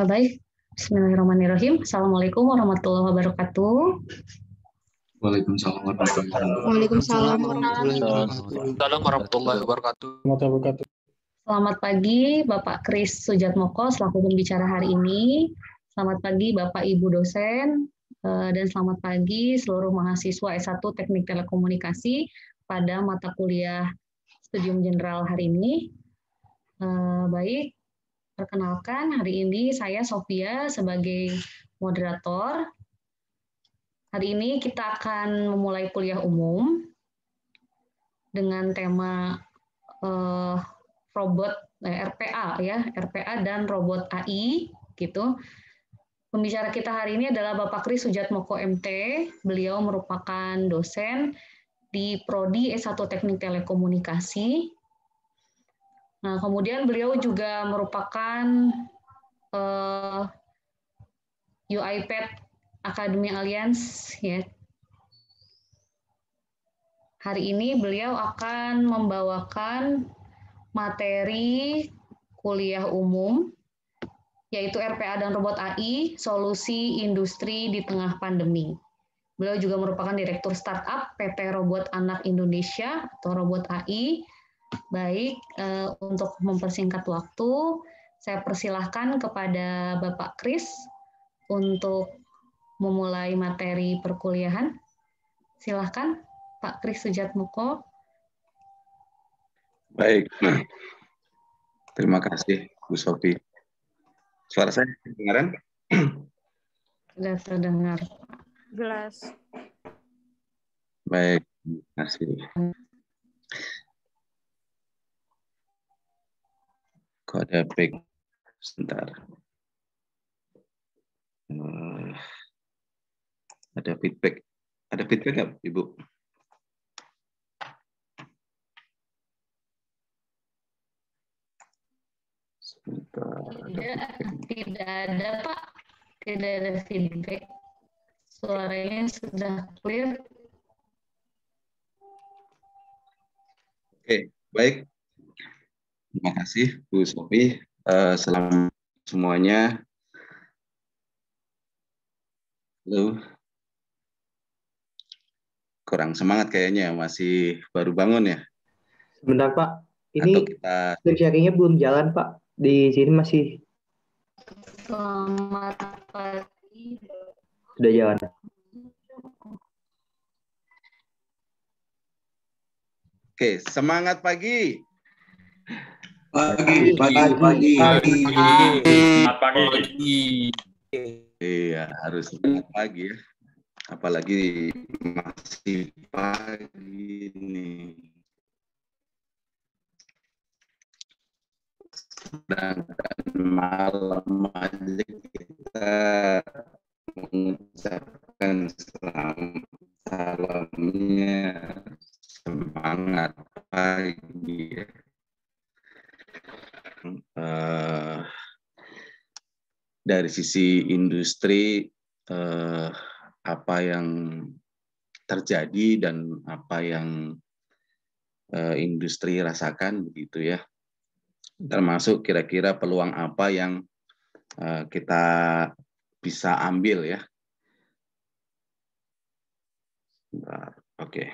Baik, Bismillahirrahmanirrahim. Assalamualaikum warahmatullahi wabarakatuh. Waalaikumsalam warahmatullahi wabarakatuh. Waalaikumsalam warahmatullahi wabarakatuh. Selamat pagi Bapak Kris Sujatmoko selaku pembicara hari ini. Selamat pagi Bapak Ibu dosen dan selamat pagi seluruh mahasiswa S1 Teknik Telekomunikasi pada mata kuliah Studium General hari ini. Baik, perkenalkan hari ini saya Sofia sebagai moderator. Hari ini kita akan memulai kuliah umum dengan tema robot RPA ya, RPA dan robot AI gitu. Pembicara kita hari ini adalah Bapak Kris Sujatmoko MT. Beliau merupakan dosen di Prodi S1 Teknik Telekomunikasi. Nah, kemudian beliau juga merupakan UiPath Academy Alliance ya. Hari ini beliau akan membawakan materi kuliah umum yaitu RPA dan robot AI, solusi industri di tengah pandemi. Beliau juga merupakan direktur startup PT Robot Anak Indonesia atau Robot AI. Baik, untuk mempersingkat waktu, saya persilahkan kepada Bapak Kris untuk memulai materi perkuliahan. Silahkan, Pak Kris Sujatmoko. Baik, terima kasih Bu Sofi. Suara saya kedengaran? Sudah terdengar. Jelas. Baik, terima kasih. Kok ada back? Sebentar. Ada feedback. Ada feedback nggak, Ibu? Tidak ada, Pak. Tidak ada feedback. Suaranya sudah clear. Oke, baik. Terima kasih, Bu Sofi. Selamat semuanya. Halo. Kurang semangat kayaknya, masih baru bangun ya. Sebentar Pak, ini sharingnya belum jalan Pak. Di sini masih. Selamat pagi. Sudah jalan. Oke, semangat pagi. Pagi. Iya, harus semangat pagi ya. Apalagi masih pagi nih. Sedangkan malam aja kita mengucapkan salamnya semangat pagi. Dari sisi industri apa yang terjadi dan apa yang industri rasakan begitu ya. Termasuk kira-kira peluang apa yang kita bisa ambil ya. Oke.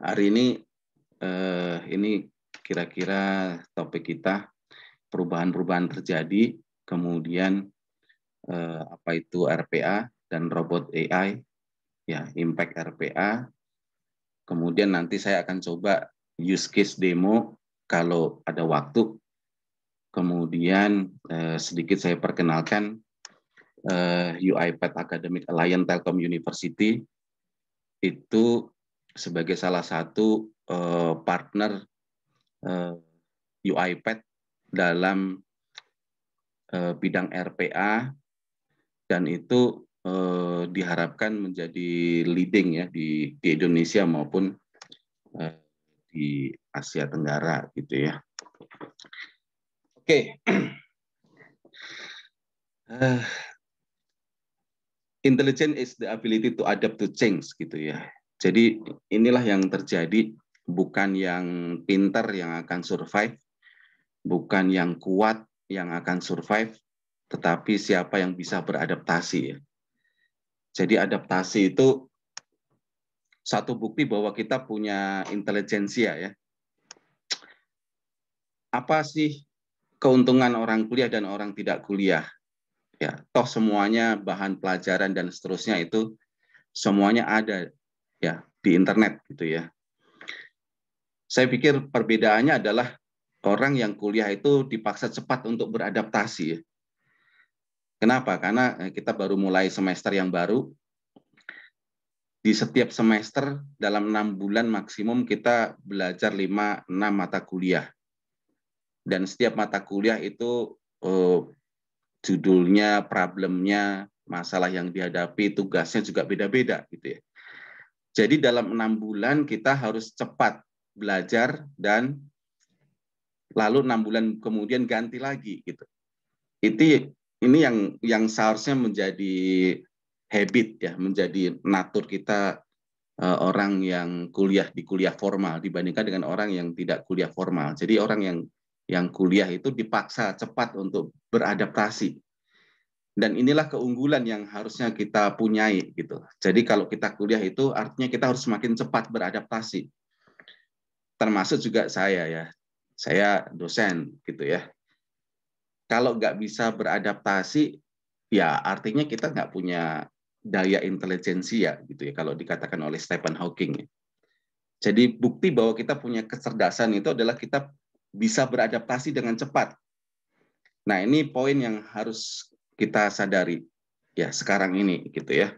Hari ini kira-kira topik kita perubahan-perubahan terjadi, kemudian apa itu RPA dan robot AI, ya impact RPA. Kemudian nanti saya akan coba use case demo kalau ada waktu. Kemudian sedikit saya perkenalkan UiPath Academy Alliance Telkom University itu sebagai salah satu partner UiPath dalam bidang RPA, dan itu diharapkan menjadi leading ya di Indonesia maupun di Asia Tenggara gitu ya. Oke. Intelligence is the ability to adapt to change gitu ya. Jadi inilah yang terjadi, bukan yang pintar yang akan survive, bukan yang kuat yang akan survive, tetapi siapa yang bisa beradaptasi ya. Jadi adaptasi itu satu bukti bahwa kita punya intelijensia ya. Apa sih keuntungan orang kuliah dan orang tidak kuliah? Ya, toh semuanya bahan pelajaran dan seterusnya itu semuanya ada ya di internet gitu ya. Saya pikir perbedaannya adalah orang yang kuliah itu dipaksa cepat untuk beradaptasi ya. Kenapa? Karena kita baru mulai semester yang baru. Di setiap semester dalam 6 bulan maksimum kita belajar 5-6 mata kuliah. Dan setiap mata kuliah itu judulnya, problemnya, masalah yang dihadapi, tugasnya juga beda-beda gitu ya. Jadi dalam 6 bulan kita harus cepat belajar dan lalu 6 bulan kemudian ganti lagi gitu. Ini yang seharusnya menjadi habit ya, menjadi natur kita orang yang kuliah di kuliah formal dibandingkan dengan orang yang tidak kuliah formal. Jadi orang yang kuliah itu dipaksa cepat untuk beradaptasi. Dan inilah keunggulan yang harusnya kita punyai gitu. Jadi kalau kita kuliah itu artinya kita harus semakin cepat beradaptasi. Termasuk juga saya ya. Saya dosen gitu ya. Kalau nggak bisa beradaptasi, ya artinya kita nggak punya daya intelijensia gitu ya, kalau dikatakan oleh Stephen Hawking. Jadi bukti bahwa kita punya kecerdasan itu adalah kita bisa beradaptasi dengan cepat. Nah ini poin yang harus kita sadari ya sekarang ini gitu ya.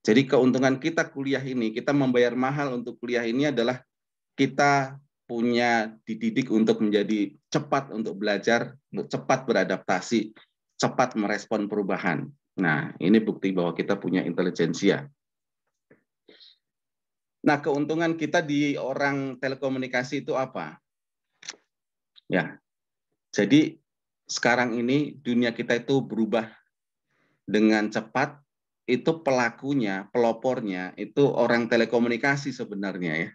Jadi keuntungan kita kuliah ini, kita membayar mahal untuk kuliah ini adalah kita punya dididik untuk menjadi cepat untuk belajar, untuk cepat beradaptasi, cepat merespon perubahan. Nah, ini bukti bahwa kita punya intelijensia. Nah, keuntungan kita di orang telekomunikasi itu apa? Ya, jadi sekarang ini dunia kita itu berubah dengan cepat. Itu pelakunya, pelopornya itu orang telekomunikasi sebenarnya ya.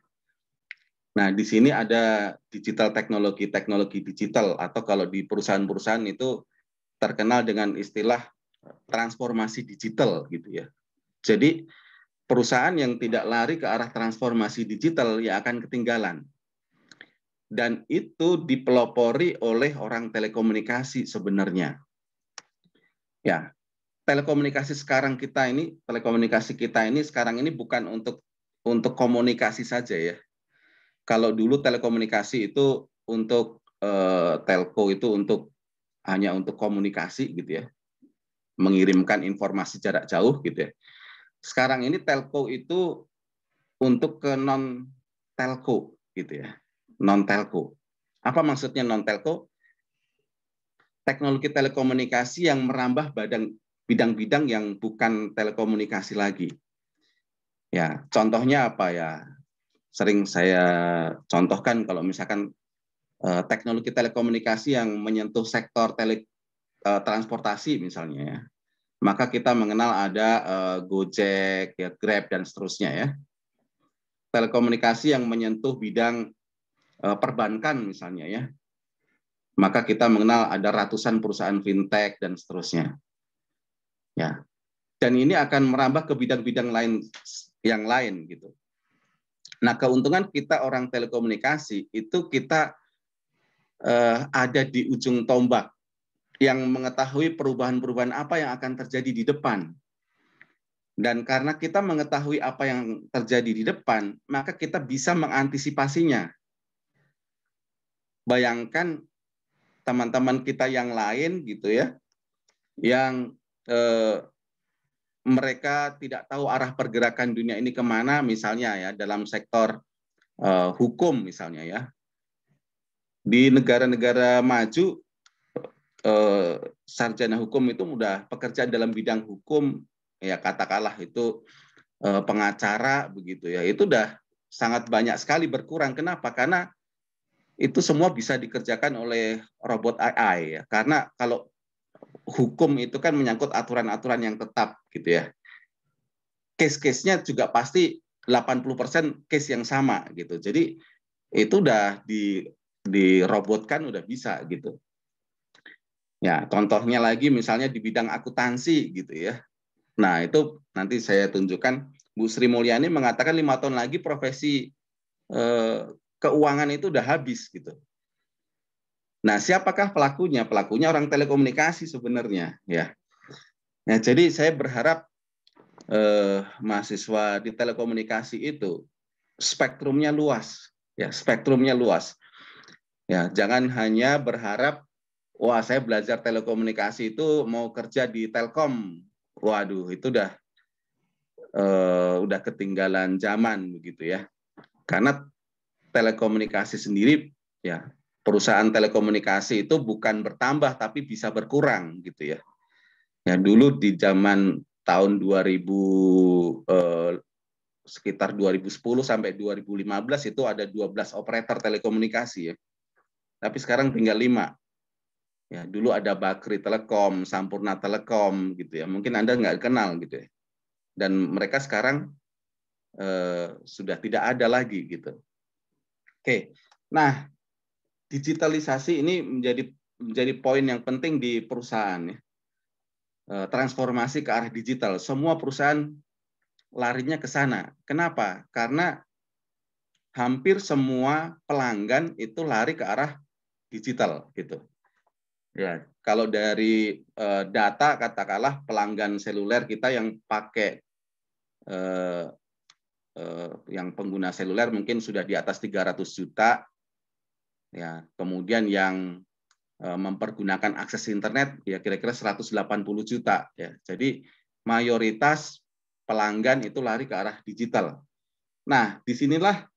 Nah, di sini ada digital teknologi digital, atau kalau di perusahaan-perusahaan itu terkenal dengan istilah transformasi digital gitu ya. Jadi perusahaan yang tidak lari ke arah transformasi digital ya akan ketinggalan. Dan itu dipelopori oleh orang telekomunikasi sebenarnya. Ya, telekomunikasi kita ini sekarang ini bukan untuk komunikasi saja ya. Kalau dulu telekomunikasi itu untuk telco itu hanya untuk komunikasi gitu ya, mengirimkan informasi jarak jauh gitu ya. Sekarang ini telco itu untuk ke non telco gitu ya, non telco. Apa maksudnya non telco? Teknologi telekomunikasi yang merambah bidang-bidang yang bukan telekomunikasi lagi. Ya, contohnya apa ya? Sering saya contohkan kalau misalkan teknologi telekomunikasi yang menyentuh sektor transportasi misalnya ya, maka kita mengenal ada Gojek, ya, Grab dan seterusnya ya. Telekomunikasi yang menyentuh bidang perbankan misalnya ya, maka kita mengenal ada ratusan perusahaan fintech dan seterusnya. Ya, dan ini akan merambah ke bidang-bidang lain yang lain gitu. Nah, keuntungan kita orang telekomunikasi itu kita ada di ujung tombak yang mengetahui perubahan-perubahan apa yang akan terjadi di depan. Dan karena kita mengetahui apa yang terjadi di depan, maka kita bisa mengantisipasinya. Bayangkan teman-teman kita yang lain gitu ya, yang mereka tidak tahu arah pergerakan dunia ini kemana, misalnya ya dalam sektor hukum misalnya ya. Di negara-negara maju, sarjana hukum itu mudah, pekerjaan dalam bidang hukum ya katakanlah itu pengacara begitu ya, itu udah sangat banyak sekali berkurang. Kenapa? Karena itu semua bisa dikerjakan oleh robot AI ya. Karena kalau hukum itu kan menyangkut aturan-aturan yang tetap gitu ya. Case-case-nya juga pasti 80% case yang sama gitu. Jadi itu udah dirobotkan, udah bisa gitu. Ya, contohnya lagi misalnya di bidang akuntansi gitu ya. Nah, itu nanti saya tunjukkan. Bu Sri Mulyani mengatakan 5 tahun lagi profesi keuangan itu udah habis gitu. Nah, siapakah pelakunya? Pelakunya orang telekomunikasi sebenarnya, ya. Nah, jadi saya berharap mahasiswa di telekomunikasi itu spektrumnya luas, ya, spektrumnya luas. Ya, jangan hanya berharap, wah saya belajar telekomunikasi itu mau kerja di Telkom. Waduh, itu udah ketinggalan zaman begitu ya. Karena telekomunikasi sendiri, ya, perusahaan telekomunikasi itu bukan bertambah tapi bisa berkurang gitu ya. Ya, dulu di zaman tahun 2000 sekitar 2010 sampai 2015 itu ada 12 operator telekomunikasi ya. Tapi sekarang tinggal 5. Ya, dulu ada Bakri Telekom, Sampurna Telekom gitu ya. Mungkin Anda nggak kenal gitu ya. Dan mereka sekarang sudah tidak ada lagi gitu. Oke. Nah, digitalisasi ini menjadi poin yang penting di perusahaan ya. Transformasi ke arah digital. Semua perusahaan larinya ke sana. Kenapa? Karena hampir semua pelanggan itu lari ke arah digital gitu. Ya, kalau dari data katakanlah pelanggan seluler kita yang pakai yang pengguna seluler mungkin sudah di atas 300 juta. Ya, kemudian yang mempergunakan akses internet ya kira-kira 180 juta ya. Jadi mayoritas pelanggan itu lari ke arah digital. Nah, disinilah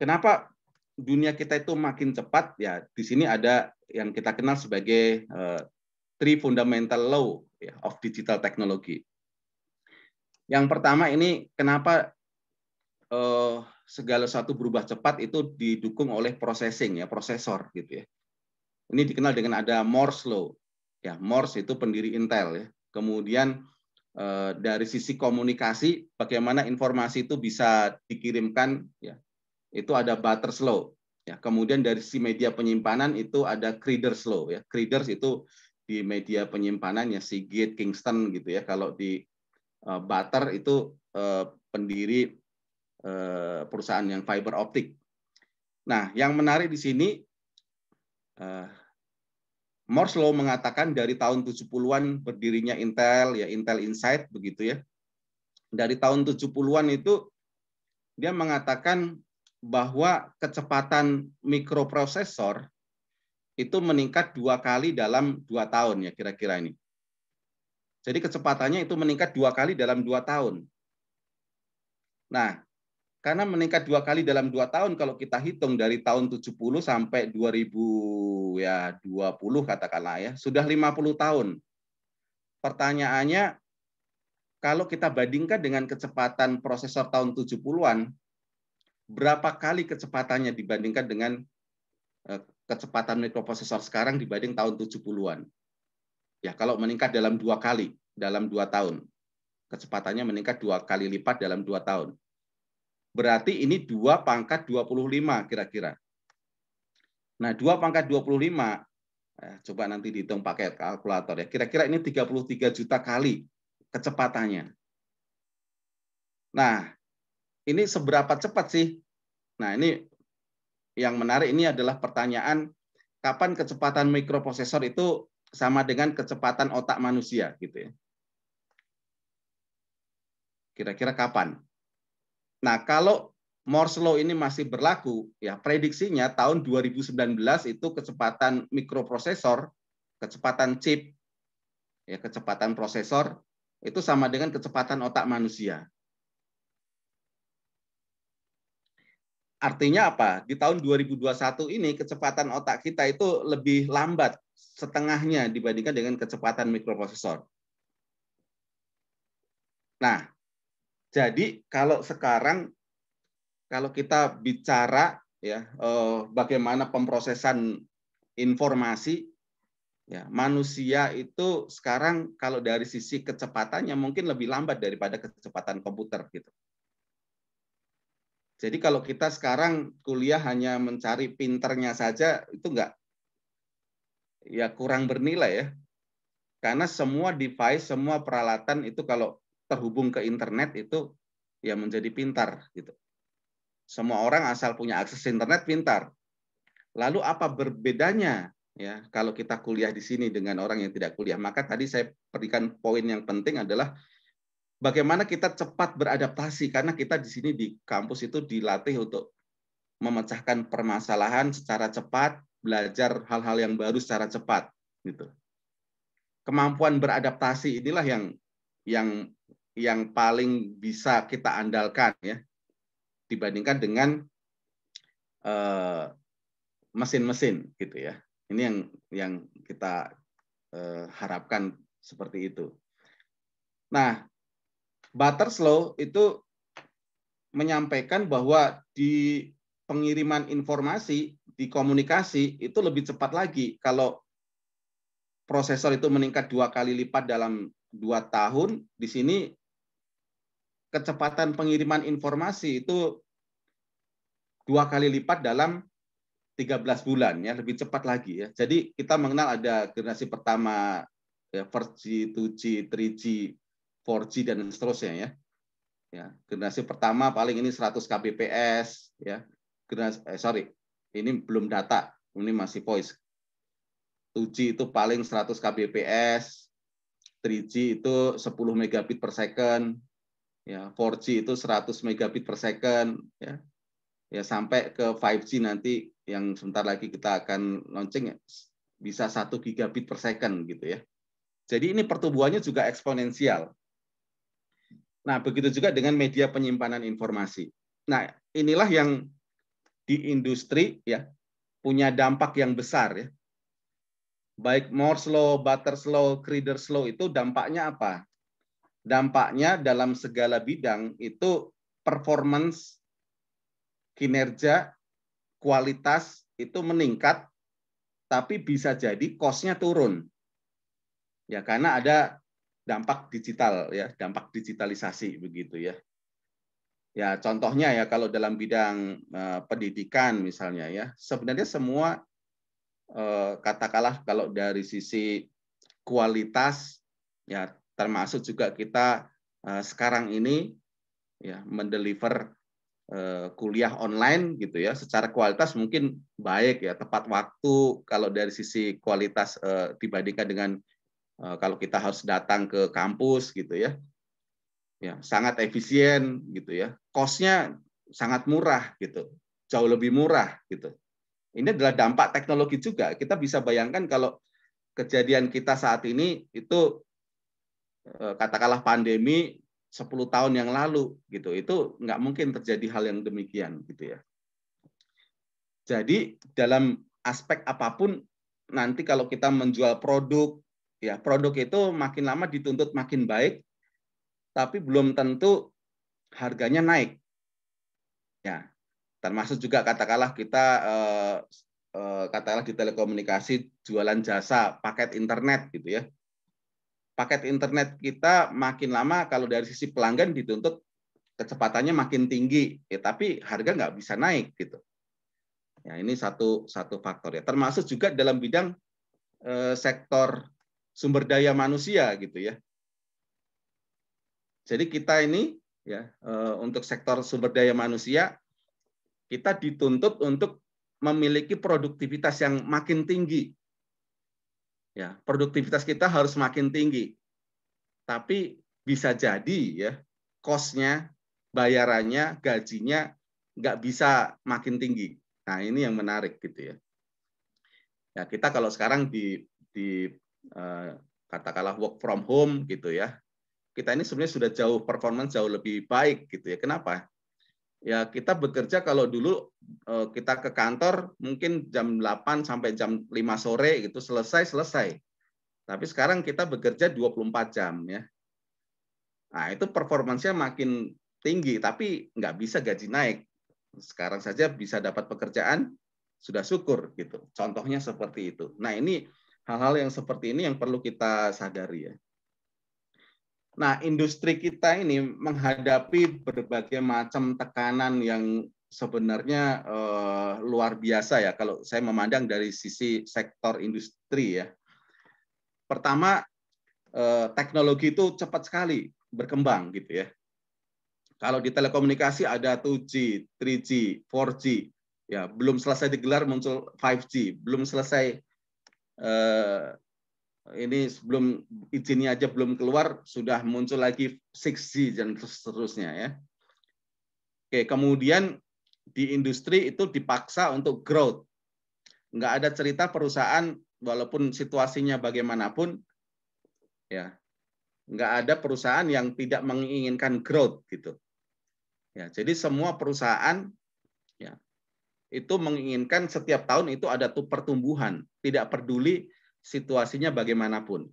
kenapa dunia kita itu makin cepat ya. Di sini ada yang kita kenal sebagai three fundamental law of digital technology. Yang pertama ini kenapa segala sesuatu berubah cepat itu didukung oleh processing ya, prosesor gitu ya. Ini dikenal dengan ada Moore's law. Ya, Morse itu pendiri Intel ya. Kemudian dari sisi komunikasi bagaimana informasi itu bisa dikirimkan ya. Itu ada Butter's law. Ya, kemudian dari sisi media penyimpanan itu ada Creeder's law ya. Creeders itu di media penyimpanan ya Seagate, Kingston gitu ya. Kalau di Butter itu pendiri perusahaan yang fiber optik. Nah, yang menarik di sini Moore's Law mengatakan dari tahun 70-an berdirinya Intel, ya Intel Insight begitu ya. Dari tahun 70-an itu dia mengatakan bahwa kecepatan mikroprosesor itu meningkat 2 kali dalam 2 tahun ya kira-kira ini. Jadi kecepatannya itu meningkat 2 kali dalam 2 tahun. Nah, karena meningkat 2 kali dalam 2 tahun, kalau kita hitung dari tahun 70 sampai 2020 katakanlah ya, sudah 50 tahun. Pertanyaannya, kalau kita bandingkan dengan kecepatan prosesor tahun 70-an, berapa kali kecepatannya dibandingkan dengan kecepatan mikroprosesor sekarang dibanding tahun 70-an? Ya, kalau meningkat dalam 2 kali, dalam 2 tahun. Kecepatannya meningkat 2 kali lipat dalam 2 tahun. Berarti ini 2 pangkat 25 kira-kira. Nah, 2 pangkat 25, coba nanti dihitung pakai kalkulator ya. Kira-kira ini 33 juta kali kecepatannya. Nah, ini seberapa cepat sih? Nah, ini yang menarik ini adalah pertanyaan kapan kecepatan mikroprosesor itu sama dengan kecepatan otak manusia gitu ya. Kira-kira kapan? Nah, kalau Moore's Law ini masih berlaku, ya prediksinya tahun 2019 itu kecepatan mikroprosesor, kecepatan chip, ya kecepatan prosesor itu sama dengan kecepatan otak manusia. Artinya apa? Di tahun 2021 ini kecepatan otak kita itu lebih lambat setengahnya dibandingkan dengan kecepatan mikroprosesor. Nah, jadi kalau sekarang kalau kita bicara ya bagaimana pemrosesan informasi ya manusia itu sekarang kalau dari sisi kecepatannya mungkin lebih lambat daripada kecepatan komputer gitu. Jadi kalau kita sekarang kuliah hanya mencari pinternya saja itu enggak ya kurang bernilai ya. Karena semua device, semua peralatan itu kalau terhubung ke internet itu ya menjadi pintar gitu. Semua orang asal punya akses internet pintar. Lalu apa berbedanya ya kalau kita kuliah di sini dengan orang yang tidak kuliah? Maka tadi saya berikan poin yang penting adalah bagaimana kita cepat beradaptasi, karena kita di sini di kampus itu dilatih untuk memecahkan permasalahan secara cepat, belajar hal-hal yang baru secara cepat gitu. Kemampuan beradaptasi inilah yang paling bisa kita andalkan ya dibandingkan dengan mesin-mesin gitu ya. Ini yang kita harapkan seperti itu. Nah, Butterslow itu menyampaikan bahwa di pengiriman informasi, di komunikasi itu lebih cepat lagi kalau prosesor itu meningkat 2 kali lipat dalam 2 tahun. Di sini kecepatan pengiriman informasi itu 2 kali lipat dalam 13 bulan, ya, lebih cepat lagi ya. Jadi kita mengenal ada generasi pertama ya, 4G, 2G, 3G, 4G dan seterusnya ya. Ya, generasi pertama paling ini 100 kbps ya. Ini belum data, ini masih voice. 2G itu paling 100 kbps, 3G itu 10 megabit per second, ya, 4G itu 100 megabit per second, ya. Ya, sampai ke 5G nanti yang sebentar lagi kita akan launching bisa 1 gigabit per second gitu ya. Jadi ini pertumbuhannya juga eksponensial. Nah, begitu juga dengan media penyimpanan informasi. Nah, inilah yang di industri ya punya dampak yang besar ya. Baik Moore's Law, Butter's Law, Reader's Law itu dampaknya apa? Dampaknya dalam segala bidang itu performance, kinerja, kualitas itu meningkat, tapi bisa jadi cost-nya turun. Ya, karena ada dampak digital ya, dampak digitalisasi begitu ya. Ya, contohnya ya kalau dalam bidang pendidikan misalnya ya, sebenarnya semua katakanlah kalau dari sisi kualitas ya termasuk juga kita sekarang ini ya mendeliver kuliah online gitu ya, secara kualitas mungkin baik ya, tepat waktu kalau dari sisi kualitas dibandingkan dengan kalau kita harus datang ke kampus gitu ya. Ya, sangat efisien gitu ya. Cost-nya sangat murah gitu. Jauh lebih murah gitu. Ini adalah dampak teknologi juga. Kita bisa bayangkan kalau kejadian kita saat ini itu katakanlah pandemi 10 tahun yang lalu gitu. Itu nggak mungkin terjadi hal yang demikian gitu ya. Jadi dalam aspek apapun nanti kalau kita menjual produk ya, produk itu makin lama dituntut makin baik, tapi belum tentu harganya naik. Ya, termasuk juga katakanlah kita katakanlah di telekomunikasi jualan jasa paket internet gitu ya. Paket internet kita makin lama kalau dari sisi pelanggan dituntut kecepatannya makin tinggi, ya, tapi harga nggak bisa naik gitu. Ya, ini satu faktor ya. Termasuk juga dalam bidang sektor sumber daya manusia gitu ya. Jadi kita ini ya untuk sektor sumber daya manusia kita dituntut untuk memiliki produktivitas yang makin tinggi. Ya, produktivitas kita harus makin tinggi. Tapi bisa jadi ya cost-nya, bayarannya, gajinya nggak bisa makin tinggi. Nah, ini yang menarik gitu ya. Ya, kita kalau sekarang di katakanlah work from home gitu ya. Kita ini sebenarnya sudah jauh performance jauh lebih baik gitu ya. Kenapa? Ya kita bekerja kalau dulu kita ke kantor mungkin jam 8 sampai jam 5 sore gitu selesai. Tapi sekarang kita bekerja 24 jam ya. Nah, itu performansnya makin tinggi tapi nggak bisa gaji naik. Sekarang saja bisa dapat pekerjaan sudah syukur gitu. Contohnya seperti itu. Nah, ini hal-hal yang seperti ini yang perlu kita sadari ya. Nah, industri kita ini menghadapi berbagai macam tekanan yang sebenarnya luar biasa ya kalau saya memandang dari sisi sektor industri ya. Pertama, teknologi itu cepat sekali berkembang gitu ya. Kalau di telekomunikasi ada 2G, 3G, 4G, ya belum selesai digelar muncul 5G, belum selesai ini sebelum izinnya aja belum keluar sudah muncul lagi 6G dan seterusnya ya. Oke, kemudian di industri itu dipaksa untuk growth. Nggak ada cerita perusahaan walaupun situasinya bagaimanapun ya, nggak ada perusahaan yang tidak menginginkan growth gitu. Ya, jadi semua perusahaan ya itu menginginkan setiap tahun itu ada tuh pertumbuhan, tidak peduli situasinya bagaimanapun.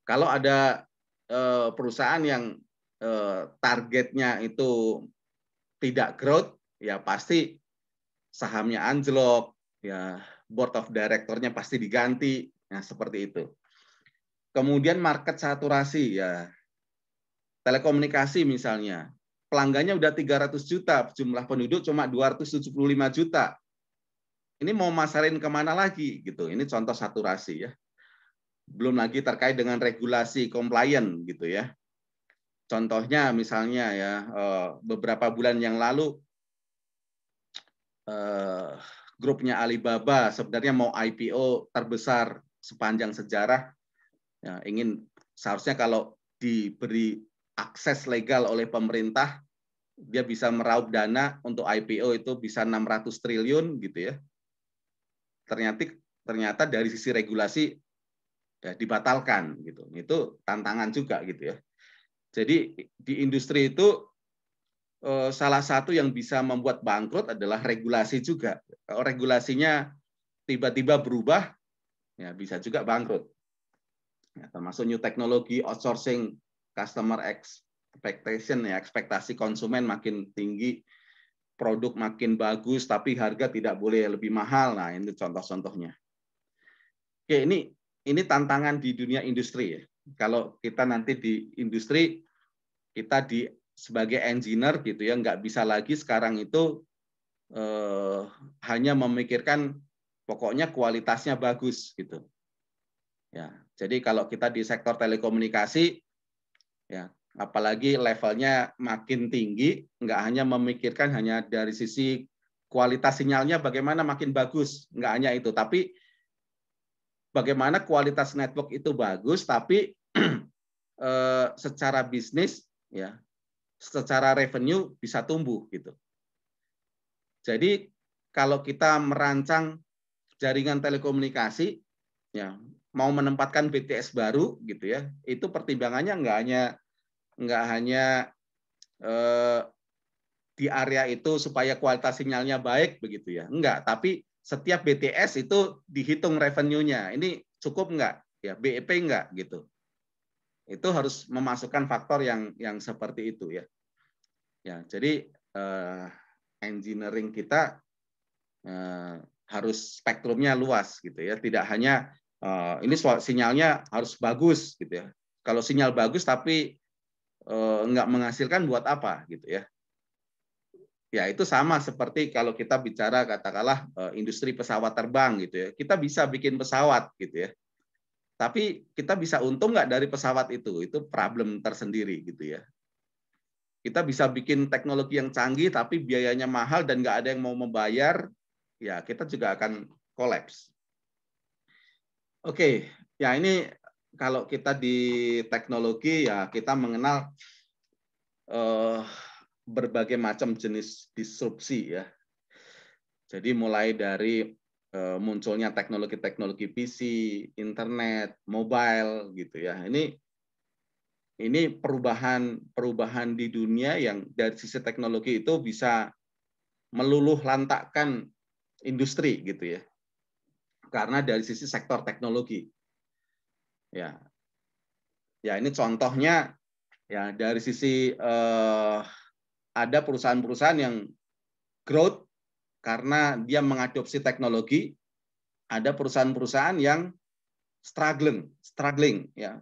Kalau ada perusahaan yang targetnya itu tidak growth, ya pasti sahamnya anjlok, ya board of director-nya pasti diganti, ya seperti itu. Kemudian market saturasi, ya telekomunikasi misalnya, pelanggannya udah 300 juta, jumlah penduduk cuma 275 juta. Ini mau masarin kemana lagi gitu? Ini contoh saturasi ya. Belum lagi terkait dengan regulasi compliant gitu ya. Contohnya misalnya ya beberapa bulan yang lalu grupnya Alibaba sebenarnya mau IPO terbesar sepanjang sejarah. Ya, ingin seharusnya kalau diberi akses legal oleh pemerintah dia bisa meraup dana untuk IPO itu bisa 600 triliun gitu ya. Ternyata dari sisi regulasi ya dibatalkan gitu. Itu tantangan juga gitu ya. Jadi di industri itu salah satu yang bisa membuat bangkrut adalah regulasi juga. Kalau regulasinya tiba-tiba berubah, ya bisa juga bangkrut. Ya, termasuk new teknologi, outsourcing, customer expectation, ya ekspektasi konsumen makin tinggi, produk makin bagus, tapi harga tidak boleh lebih mahal. Nah, ini contoh-contohnya. Oke, ini tantangan di dunia industri ya. Kalau kita nanti di industri, kita sebagai engineer gitu ya, nggak bisa lagi sekarang itu hanya memikirkan pokoknya kualitasnya bagus gitu. Ya, jadi kalau kita di sektor telekomunikasi, ya apalagi levelnya makin tinggi, nggak hanya memikirkan hanya dari sisi kualitas sinyalnya bagaimana makin bagus, nggak hanya itu, tapi bagaimana kualitas network itu bagus, tapi secara bisnis, ya, secara revenue bisa tumbuh gitu. Jadi kalau kita merancang jaringan telekomunikasi, ya mau menempatkan BTS baru gitu ya, itu pertimbangannya nggak hanya di area itu supaya kualitas sinyalnya baik begitu ya, enggak. Tapi setiap BTS itu dihitung revenue-nya. Ini cukup enggak? Ya BEP enggak gitu. Itu harus memasukkan faktor yang seperti itu ya. Ya jadi engineering kita harus spektrumnya luas gitu ya. Tidak hanya ini sinyalnya harus bagus gitu ya. Kalau sinyal bagus tapi enggak menghasilkan buat apa gitu ya. Ya itu sama seperti kalau kita bicara katakanlah industri pesawat terbang gitu ya. Kita bisa bikin pesawat gitu ya. Tapi kita bisa untung nggak dari pesawat itu? Itu problem tersendiri gitu ya. Kita bisa bikin teknologi yang canggih tapi biayanya mahal dan nggak ada yang mau membayar, ya kita juga akan kolaps. Oke, ya ini kalau kita di teknologi ya kita mengenal berbagai macam jenis disrupsi ya. Jadi mulai dari munculnya teknologi-teknologi PC, internet, mobile gitu ya. Ini perubahan di dunia yang dari sisi teknologi itu bisa meluluh lantakkan industri gitu ya. Karena dari sisi sektor teknologi. Ya. Ya, ini contohnya ya dari sisi ada perusahaan-perusahaan yang growth karena dia mengadopsi teknologi, ada perusahaan-perusahaan yang struggling ya.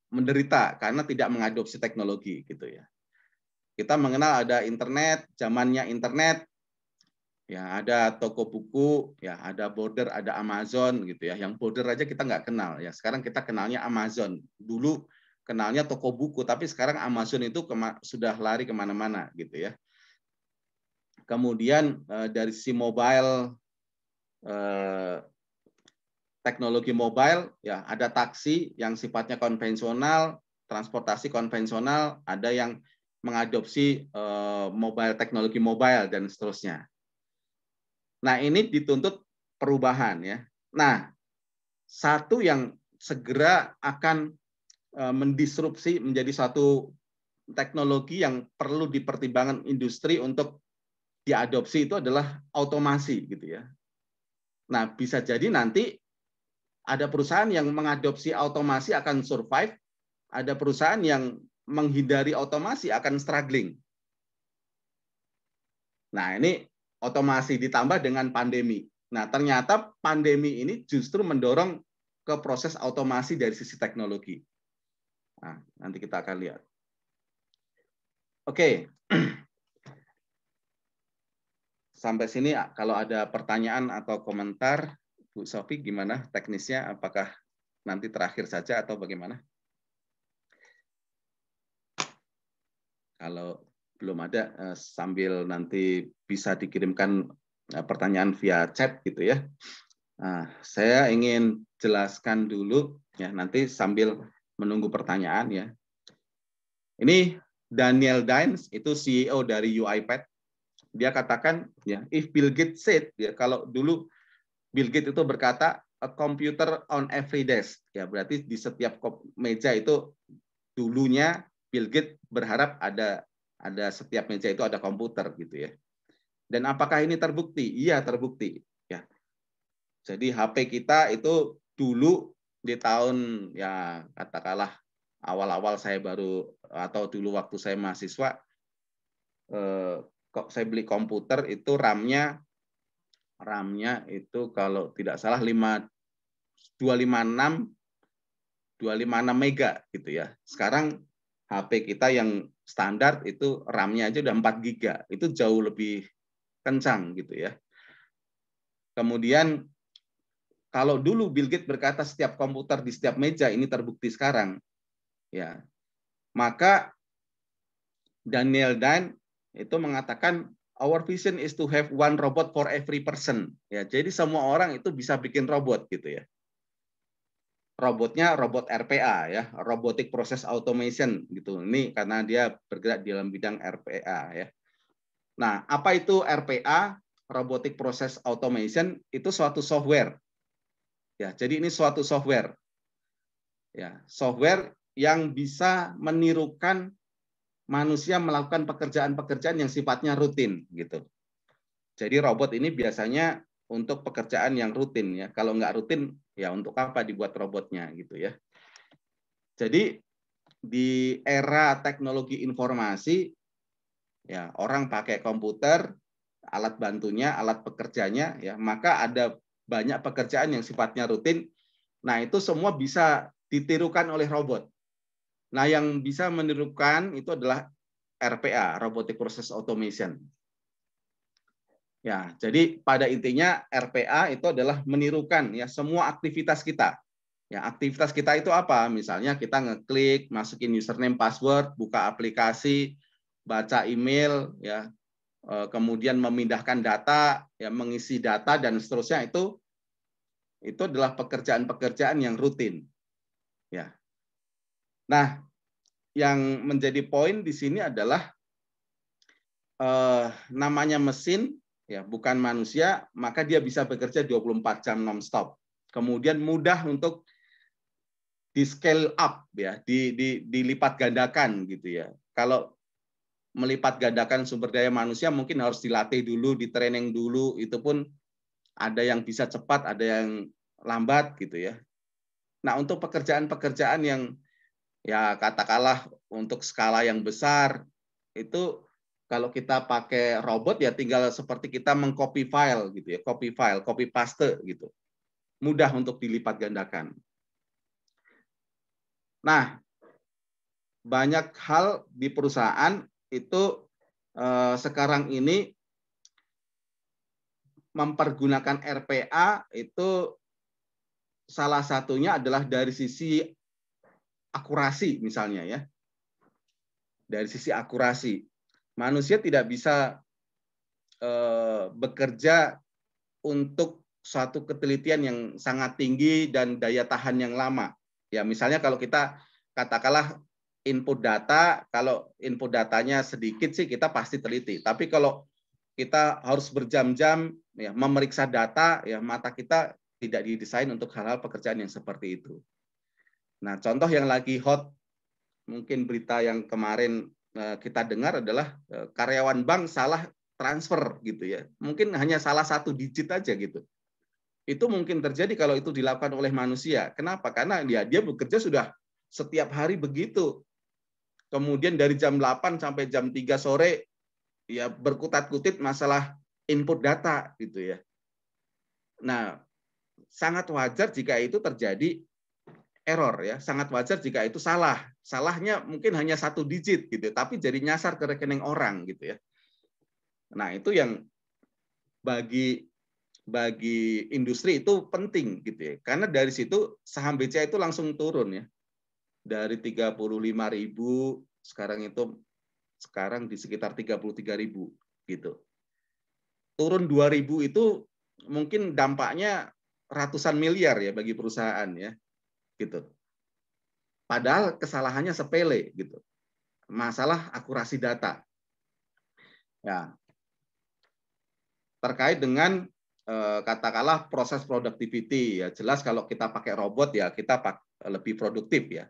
Menderita karena tidak mengadopsi teknologi gitu ya. Kita mengenal ada internet, zamannya internet Ya, ada toko buku, ya, ada Border, ada Amazon gitu ya. Yang Border aja kita nggak kenal ya. Sekarang kita kenalnya Amazon. Dulu kenalnya toko buku, tapi sekarang Amazon itu sudah lari kemana-mana gitu ya. Kemudian dari sisi mobile, teknologi mobile, ya ada taksi yang sifatnya konvensional, transportasi konvensional, ada yang mengadopsi mobile, teknologi mobile dan seterusnya. Nah, ini dituntut perubahan ya. Nah, satu yang segera akan mendisrupsi menjadi satu teknologi yang perlu dipertimbangkan industri untuk diadopsi itu adalah otomasi gitu ya. Nah, bisa jadi nanti ada perusahaan yang mengadopsi otomasi akan survive, ada perusahaan yang menghindari otomasi akan struggling. Nah, ini otomasi ditambah dengan pandemi. Nah, ternyata pandemi ini justru mendorong ke proses otomasi dari sisi teknologi. Nah, nanti kita akan lihat. Oke. Sampai sini kalau ada pertanyaan atau komentar, Bu Sofi gimana teknisnya? Apakah nanti terakhir saja atau bagaimana? Kalau belum ada, sambil nanti bisa dikirimkan pertanyaan via chat gitu ya. Nah, saya ingin jelaskan dulu ya, nanti sambil menunggu pertanyaan ya. Ini Daniel Dines, itu CEO dari UiPath. Dia katakan ya, if Bill Gates said ya, kalau dulu Bill Gates itu berkata a computer on every desk ya, berarti di setiap meja itu dulunya Bill Gates berharap ada setiap meja itu ada komputer gitu ya. Dan apakah ini terbukti? Iya, terbukti ya. Jadi HP kita itu dulu di tahun ya katakanlah awal-awal saya baru atau dulu waktu saya mahasiswa kok saya beli komputer itu RAM-nya itu kalau tidak salah 256 mega gitu ya. Sekarang HP kita yang standar itu RAM-nya aja udah 4 giga. Itu jauh lebih kencang gitu ya. Kemudian kalau dulu Bill Gates berkata setiap komputer di setiap meja, ini terbukti sekarang. Ya. Maka Daniel Dine itu mengatakan our vision is to have one robot for every person. Ya, jadi semua orang itu bisa bikin robot gitu ya. Robotnya robot RPA ya, robotic process automation gitu. Ini karena dia bergerak di dalam bidang RPA ya. Nah, apa itu RPA? Robotic process automation itu suatu software. Ya, jadi ini suatu software. Ya, software yang bisa menirukan manusia melakukan pekerjaan-pekerjaan yang sifatnya rutin gitu. Jadi robot ini biasanya untuk pekerjaan yang rutin ya. Kalau nggak rutin ya untuk apa dibuat robotnya gitu ya. Jadi di era teknologi informasi ya orang pakai komputer, alat bantunya, alat pekerjanya ya, maka ada banyak pekerjaan yang sifatnya rutin. Nah, itu semua bisa ditirukan oleh robot. Nah, yang bisa menirukan itu adalah RPA, Robotic Process Automation. Ya, jadi pada intinya RPA itu adalah menirukan ya semua aktivitas kita. Ya, aktivitas kita itu apa? Misalnya kita ngeklik, masukin username, password, buka aplikasi, baca email, ya, kemudian memindahkan data, ya, mengisi data dan seterusnya itu adalah pekerjaan-pekerjaan yang rutin. Ya. Nah, yang menjadi poin di sini adalah namanya mesin, ya, bukan manusia, maka dia bisa bekerja 24 jam non-stop. Kemudian mudah untuk di scale up ya, dilipat gandakan gitu ya. Kalau melipat gandakan sumber daya manusia mungkin harus dilatih dulu, di-training dulu, itu pun ada yang bisa cepat, ada yang lambat gitu ya. Nah, untuk pekerjaan-pekerjaan yang ya katakanlah untuk skala yang besar itu kalau kita pakai robot ya tinggal seperti kita mengcopy file gitu ya, copy file, copy paste gitu. Mudah untuk dilipat gandakan. Nah, banyak hal di perusahaan itu sekarang ini mempergunakan RPA itu salah satunya adalah dari sisi akurasi misalnya ya. Dari sisi akurasi. Manusia tidak bisa bekerja untuk suatu ketelitian yang sangat tinggi dan daya tahan yang lama. Ya, misalnya kalau kita katakanlah input data, kalau input datanya sedikit sih kita pasti teliti. Tapi kalau kita harus berjam-jam ya memeriksa data, ya mata kita tidak didesain untuk hal-hal pekerjaan yang seperti itu. Nah, contoh yang lagi hot, mungkin berita yang kemarin kita dengar adalah karyawan bank salah transfer gitu ya. Mungkin hanya salah satu digit aja gitu. Itu mungkin terjadi kalau itu dilakukan oleh manusia. Kenapa? Karena dia bekerja sudah setiap hari begitu. Kemudian dari jam 8 sampai jam 3 sore ya berkutat-kutit masalah input data gitu ya. Nah, sangat wajar jika itu terjadi error ya, sangat wajar jika itu salah. Salahnya mungkin hanya satu digit gitu, tapi jadi nyasar ke rekening orang gitu ya. Nah, itu yang bagi industri itu penting gitu ya. Karena dari situ saham BCA itu langsung turun ya. Dari 35.000 sekarang di sekitar 33.000 gitu. Turun 2.000 itu mungkin dampaknya ratusan miliar ya bagi perusahaan ya. Gitu. Padahal kesalahannya sepele gitu. Masalah akurasi data. Ya. Terkait dengan katakanlah proses productivity ya, jelas kalau kita pakai robot ya kita lebih produktif ya.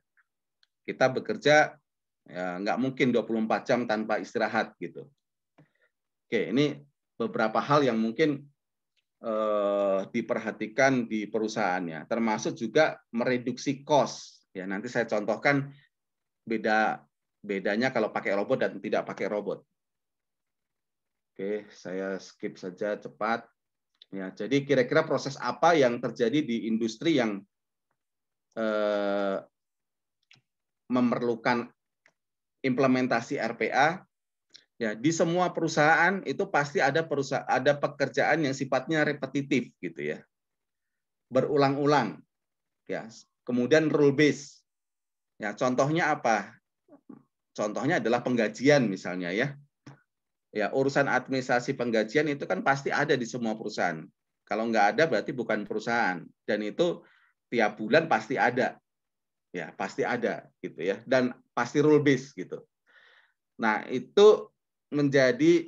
Kita bekerja ya nggak mungkin 24 jam tanpa istirahat gitu. Oke, ini beberapa hal yang mungkin diperhatikan di perusahaannya, termasuk juga mereduksi cost. Ya, nanti saya contohkan bedanya kalau pakai robot dan tidak pakai robot. Oke, saya skip saja cepat. Ya, jadi kira-kira proses apa yang terjadi di industri yang memerlukan implementasi RPA? Ya, di semua perusahaan itu pasti ada pekerjaan yang sifatnya repetitif gitu ya. Berulang-ulang. Ya, kemudian rule based. Ya, contohnya apa? Contohnya adalah penggajian misalnya ya. Ya, urusan administrasi penggajian itu kan pasti ada di semua perusahaan. Kalau nggak ada berarti bukan perusahaan. Dan itu tiap bulan pasti ada. Ya, pasti ada gitu ya. Dan pasti rule based gitu. Nah, itu menjadi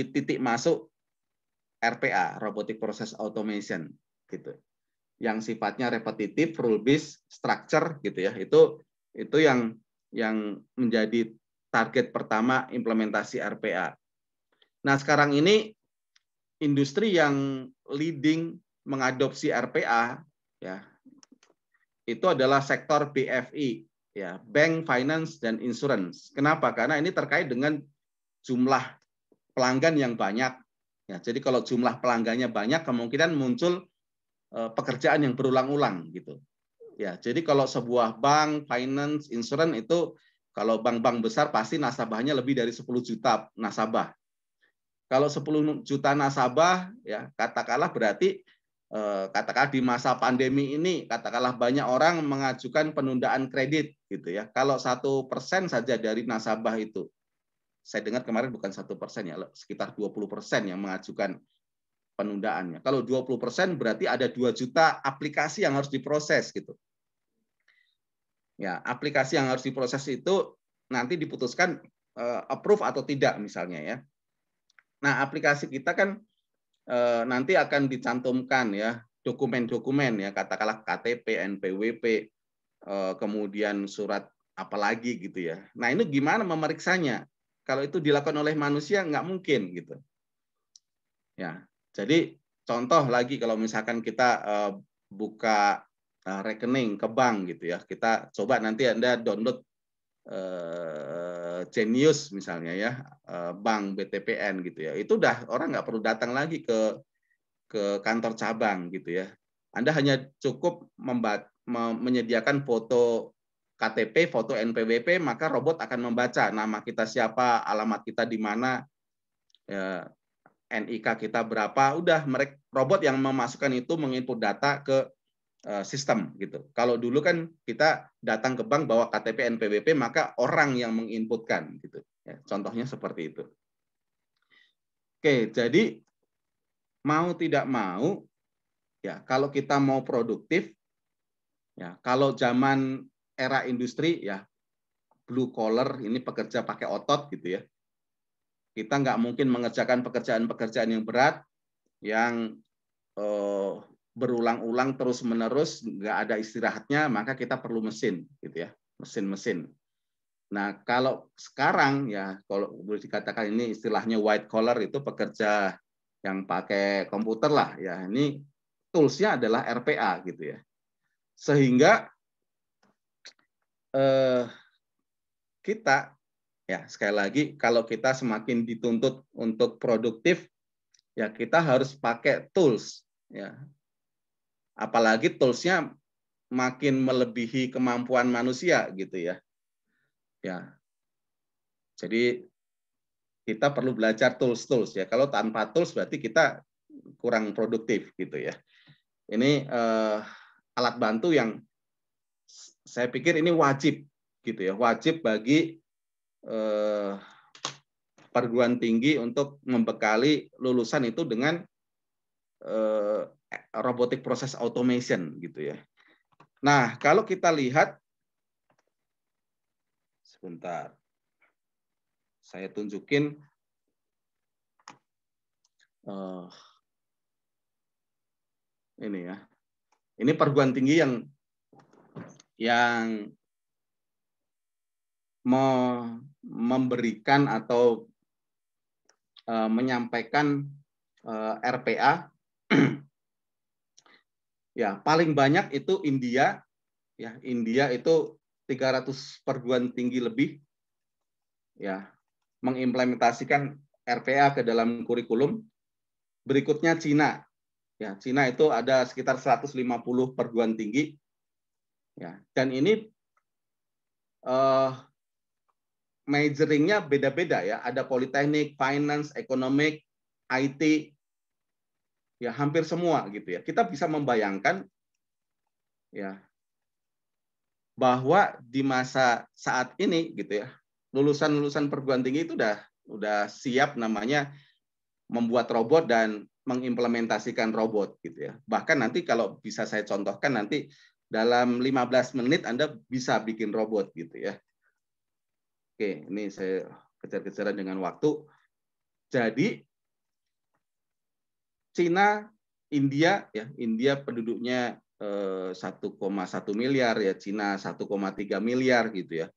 titik masuk RPA, Robotic Process Automation gitu. Yang sifatnya repetitif, rule based, structure gitu ya. Itu yang menjadi target pertama implementasi RPA. Nah, sekarang ini industri yang leading mengadopsi RPA ya itu adalah sektor BFI ya, bank, finance dan insurance. Kenapa? Karena ini terkait dengan jumlah pelanggan yang banyak. Ya, jadi kalau jumlah pelanggannya banyak kemungkinan muncul pekerjaan yang berulang-ulang gitu. Ya, jadi kalau sebuah bank, finance, insurance itu kalau bank-bank besar pasti nasabahnya lebih dari 10 juta nasabah. Kalau 10 juta nasabah, ya katakanlah berarti katakanlah di masa pandemi ini, katakanlah banyak orang mengajukan penundaan kredit gitu ya. Kalau 1% saja dari nasabah itu, saya dengar kemarin bukan 1% ya, sekitar 20% yang mengajukan penundaannya. Kalau 20% berarti ada 2 juta aplikasi yang harus diproses gitu. Ya, aplikasi yang harus diproses itu nanti diputuskan approve atau tidak misalnya ya. Nah, aplikasi kita kan nanti akan dicantumkan ya dokumen-dokumen ya, katakanlah KTP, NPWP, kemudian surat apalagi gitu ya. Nah, ini gimana memeriksanya? Kalau itu dilakukan oleh manusia nggak mungkin gitu. Ya, jadi contoh lagi kalau misalkan kita buka rekening ke bank gitu ya, kita coba nanti Anda download Genius misalnya ya, bank BTPN gitu ya, itu udah orang nggak perlu datang lagi ke kantor cabang gitu ya. Anda hanya cukup menyediakan foto KTP, foto NPWP, maka robot akan membaca nama kita siapa, alamat kita di mana, NIK kita berapa, udah mereka robot yang memasukkan itu, menginput data ke sistem gitu. Kalau dulu kan kita datang ke bank bawa KTP NPWP, maka orang yang menginputkan gitu. Ya, contohnya seperti itu. Oke, jadi mau tidak mau ya kalau kita mau produktif ya, kalau zaman era industri ya blue collar, ini pekerja pakai otot gitu ya. Kita nggak mungkin mengerjakan pekerjaan-pekerjaan yang berat, yang berulang-ulang terus-menerus, nggak ada istirahatnya, maka kita perlu mesin, gitu ya, mesin-mesin. Nah, kalau sekarang ya, kalau boleh dikatakan ini istilahnya white collar, itu pekerja yang pakai komputer lah, ya. Ini tools-nya adalah RPA, gitu ya. Sehingga kita ya sekali lagi, kalau kita semakin dituntut untuk produktif, ya kita harus pakai tools, ya. Apalagi toolsnya makin melebihi kemampuan manusia, gitu ya. Ya, jadi kita perlu belajar tools ya. Kalau tanpa tools berarti kita kurang produktif, gitu ya. Ini alat bantu yang saya pikir ini wajib, gitu ya, wajib bagi perguruan tinggi untuk membekali lulusan itu dengan robotic process automation, gitu ya. Nah, kalau kita lihat, sebentar, saya tunjukin ini ya. Ini perguruan tinggi yang memberikan atau menyampaikan RPA. Ya, paling banyak itu India, ya, India itu 300 perguruan tinggi lebih ya mengimplementasikan RPA ke dalam kurikulum. Berikutnya Cina. Ya, Cina itu ada sekitar 150 perguruan tinggi. Ya, dan ini majoringnya beda-beda ya. Ada politeknik, finance, economic, IT, ya hampir semua gitu ya. Kita bisa membayangkan ya bahwa di masa saat ini gitu ya, lulusan-lulusan perguruan tinggi itu udah siap namanya membuat robot dan mengimplementasikan robot gitu ya. Bahkan nanti kalau bisa saya contohkan nanti dalam 15 menit Anda bisa bikin robot gitu ya. Oke, ini saya kejar-kejaran dengan waktu. Jadi Cina, India ya, India penduduknya 1,1 miliar ya, Cina 1,3 miliar gitu ya.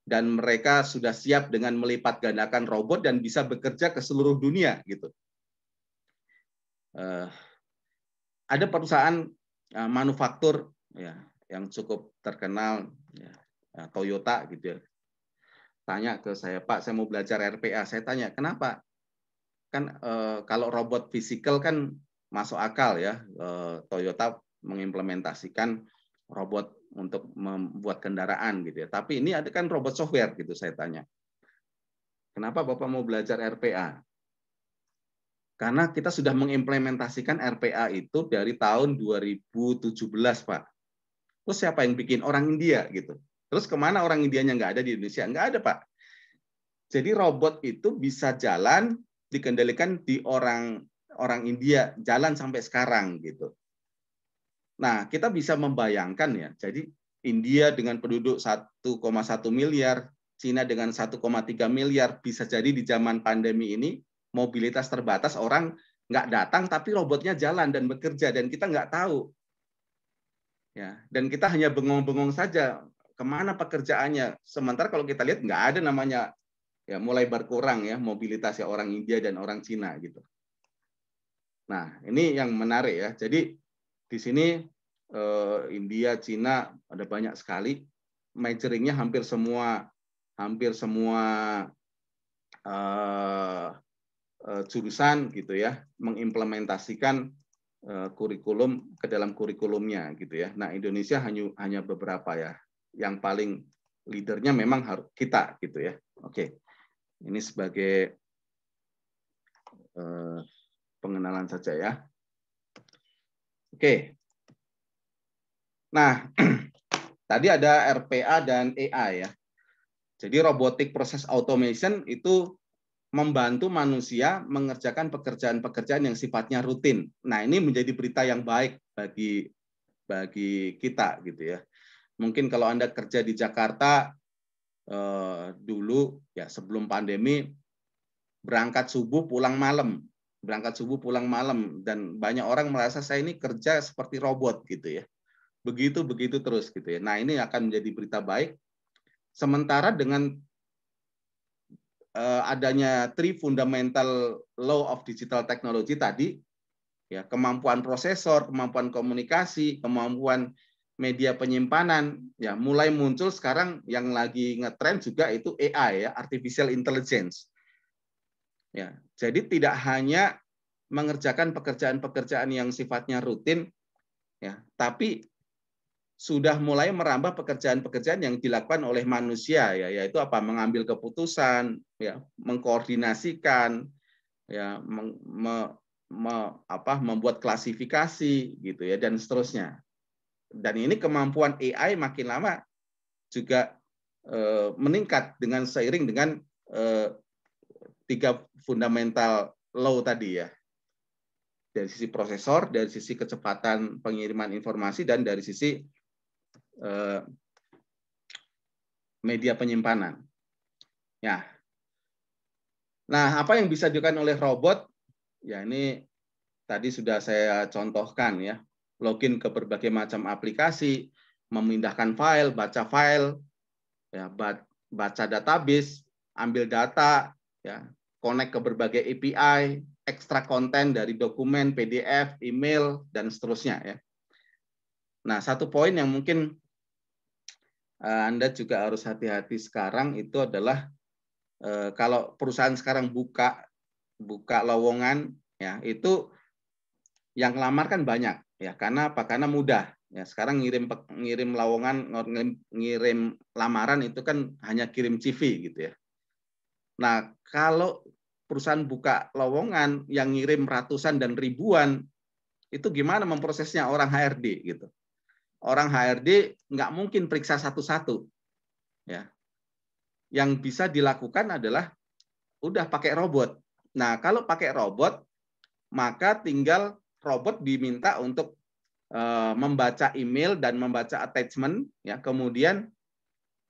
Dan mereka sudah siap dengan melipat gandakan robot dan bisa bekerja ke seluruh dunia gitu. Ada perusahaan manufaktur ya yang cukup terkenal ya, Toyota gitu ya. Tanya ke saya, Pak, saya mau belajar RPA. Saya tanya, kenapa? Kan kalau robot fisikal kan masuk akal ya. Toyota mengimplementasikan robot untuk membuat kendaraan gitu ya. Tapi ini ada kan robot software gitu, saya tanya. Kenapa Bapak mau belajar RPA? Karena kita sudah mengimplementasikan RPA itu dari tahun 2017, Pak. Terus siapa yang bikin? Orang India gitu. Terus kemana orang Indianya nggak ada di Indonesia? Nggak ada, Pak. Jadi robot itu bisa jalan, dikendalikan di orang India, jalan sampai sekarang gitu. Nah, kita bisa membayangkan ya. Jadi India dengan penduduk 1,1 miliar, Cina dengan 1,3 miliar, bisa jadi di zaman pandemi ini mobilitas terbatas, orang nggak datang tapi robotnya jalan dan bekerja dan kita nggak tahu. Ya, dan kita hanya bengong-bengong saja kemana pekerjaannya. Sementara kalau kita lihat nggak ada namanya, ya mulai berkurang ya mobilitas ya orang India dan orang Cina gitu. Nah, ini yang menarik ya. Jadi di sini India, Cina ada banyak sekali. Majoringnya hampir semua jurusan gitu ya mengimplementasikan kurikulum ke dalam kurikulumnya gitu ya. Nah, Indonesia hanya beberapa ya. Yang paling leadernya memang harus kita gitu ya. Oke. Ini sebagai pengenalan saja ya. Oke. Nah, tadi ada RPA dan AI ya. Jadi robotic process automation itu membantu manusia mengerjakan pekerjaan-pekerjaan yang sifatnya rutin. Nah, ini menjadi berita yang baik bagi kita gitu ya. Mungkin kalau Anda kerja di Jakarta dulu ya sebelum pandemi berangkat subuh pulang malam dan banyak orang merasa saya ini kerja seperti robot gitu ya. Begitu terus gitu ya. Nah, ini akan menjadi berita baik. Sementara dengan adanya three fundamental law of digital technology tadi, ya kemampuan prosesor, kemampuan komunikasi, kemampuan media penyimpanan, ya mulai muncul sekarang yang lagi ngetrend juga itu AI ya, artificial intelligence. Ya, jadi tidak hanya mengerjakan pekerjaan-pekerjaan yang sifatnya rutin, ya, tapi sudah mulai merambah pekerjaan-pekerjaan yang dilakukan oleh manusia ya, yaitu apa? Mengambil keputusan, ya, mengkoordinasikan, ya, membuat klasifikasi gitu ya dan seterusnya. Dan ini kemampuan AI makin lama juga meningkat dengan seiring dengan tiga fundamental law tadi ya. Dari sisi prosesor, dari sisi kecepatan pengiriman informasi, dan dari sisi media penyimpanan. Ya. Nah, apa yang bisa dilakukan oleh robot? Ya, ini tadi sudah saya contohkan ya. Login ke berbagai macam aplikasi, memindahkan file, ya, baca database, ambil data, ya, connect ke berbagai API, ekstrak konten dari dokumen, PDF, email, dan seterusnya ya. Nah, satu poin yang mungkin Anda juga harus hati-hati sekarang itu adalah kalau perusahaan sekarang buka lowongan ya, itu yang lamar kan banyak ya, karena apa? Karena mudah ya. Sekarang ngirim lowongan, ngirim lamaran itu kan hanya kirim CV gitu ya. Nah, kalau perusahaan buka lowongan yang ngirim ratusan dan ribuan, itu gimana memprosesnya orang HRD gitu. Orang HRD nggak mungkin periksa satu-satu. Ya. Yang bisa dilakukan adalah udah pakai robot. Nah, kalau pakai robot, maka tinggal robot diminta untuk membaca email dan membaca attachment, ya, kemudian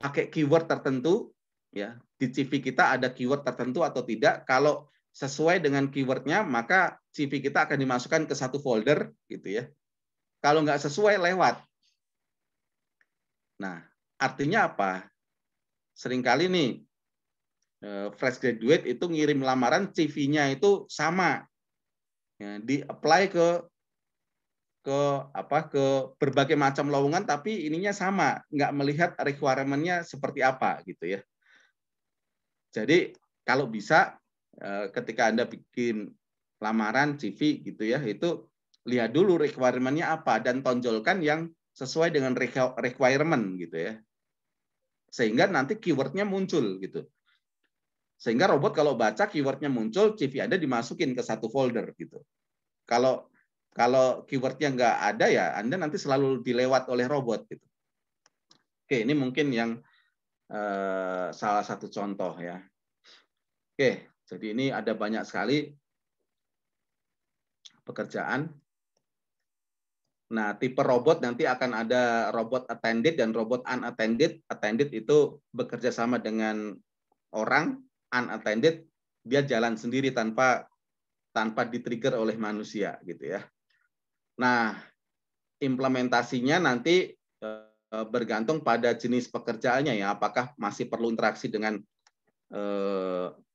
pakai keyword tertentu, ya, di CV kita ada keyword tertentu atau tidak. Kalau sesuai dengan keywordnya, maka CV kita akan dimasukkan ke satu folder, gitu ya. Kalau nggak sesuai, lewat. Nah, artinya apa? Seringkali nih, fresh graduate itu ngirim lamaran, CV-nya itu sama. Ya, di-apply ke berbagai macam lowongan, tapi ininya sama, nggak melihat requirement-nya seperti apa, gitu ya. Jadi, kalau bisa, ketika Anda bikin lamaran CV, gitu ya, itu lihat dulu requirement-nya apa, dan tonjolkan yang sesuai dengan requirement gitu ya, sehingga nanti keyword-nya muncul gitu, sehingga robot kalau baca keyword-nya muncul, CV Anda dimasukin ke satu folder gitu. Kalau keyword-nya nggak ada ya Anda nanti selalu dilewat oleh robot gitu. Oke, ini mungkin yang salah satu contoh ya. Oke, jadi ini ada banyak sekali pekerjaan. Nah, tipe robot nanti akan ada robot attended dan robot unattended. Attended itu bekerja sama dengan orang, unattended dia jalan sendiri tanpa di-trigger oleh manusia gitu ya. Nah, implementasinya nanti bergantung pada jenis pekerjaannya ya, apakah masih perlu interaksi dengan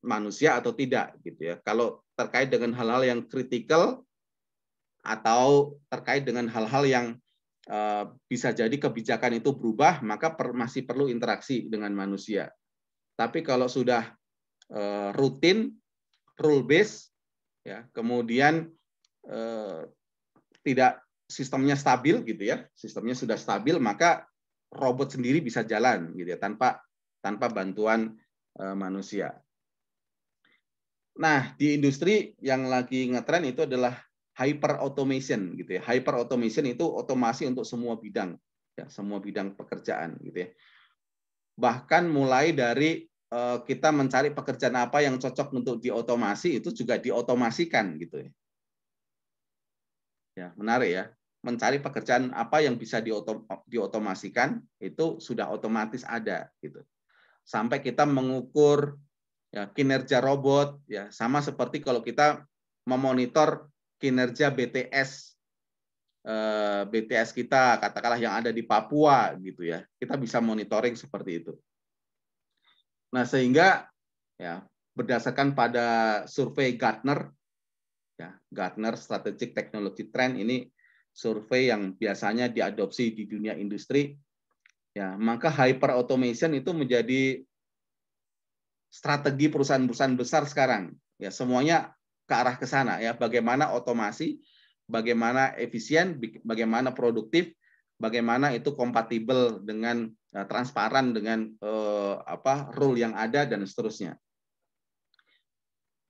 manusia atau tidak gitu ya. Kalau terkait dengan hal-hal yang kritikal atau terkait dengan hal-hal yang bisa jadi kebijakan itu berubah, maka masih perlu interaksi dengan manusia. Tapi kalau sudah rutin, rule based, ya, kemudian tidak sistemnya stabil gitu ya, sistemnya sudah stabil, maka robot sendiri bisa jalan gitu ya, tanpa bantuan manusia. Nah, di industri yang lagi ngetren itu adalah hyper automation gitu ya. Hyper automation itu otomasi untuk semua bidang, ya, semua bidang pekerjaan gitu ya. Bahkan mulai dari kita mencari pekerjaan apa yang cocok untuk diotomasi itu juga diotomasikan gitu ya. Ya, menarik ya. Mencari pekerjaan apa yang bisa diotomasikan itu sudah otomatis ada gitu. Sampai kita mengukur ya kinerja robot ya, sama seperti kalau kita memonitor kinerja BTS kita katakanlah yang ada di Papua gitu ya. Kita bisa monitoring seperti itu. Nah, sehingga ya berdasarkan pada survei Gartner ya, Gartner Strategic Technology Trend ini survei yang biasanya diadopsi di dunia industri ya, maka hyper automation itu menjadi strategi perusahaan-perusahaan besar sekarang ya, semuanya ke arah ke sana ya, bagaimana otomasi, bagaimana efisien, bagaimana produktif, bagaimana itu kompatibel dengan transparan dengan rule yang ada dan seterusnya.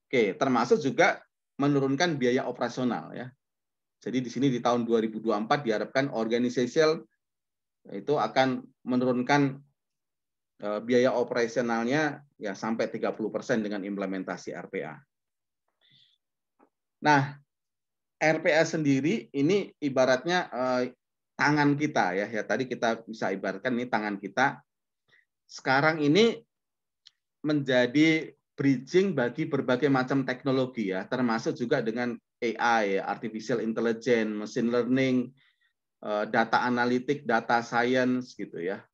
Oke, termasuk juga menurunkan biaya operasional ya. Jadi di sini di tahun 2024 diharapkan organizational itu akan menurunkan biaya operasionalnya ya sampai 30% dengan implementasi RPA. Nah, RPA sendiri ini ibaratnya tangan kita ya. Ya tadi kita bisa ibaratkan ini tangan kita. Sekarang ini menjadi bridging bagi berbagai macam teknologi ya, termasuk juga dengan AI, artificial intelligence, machine learning, data analitik, data science gitu ya.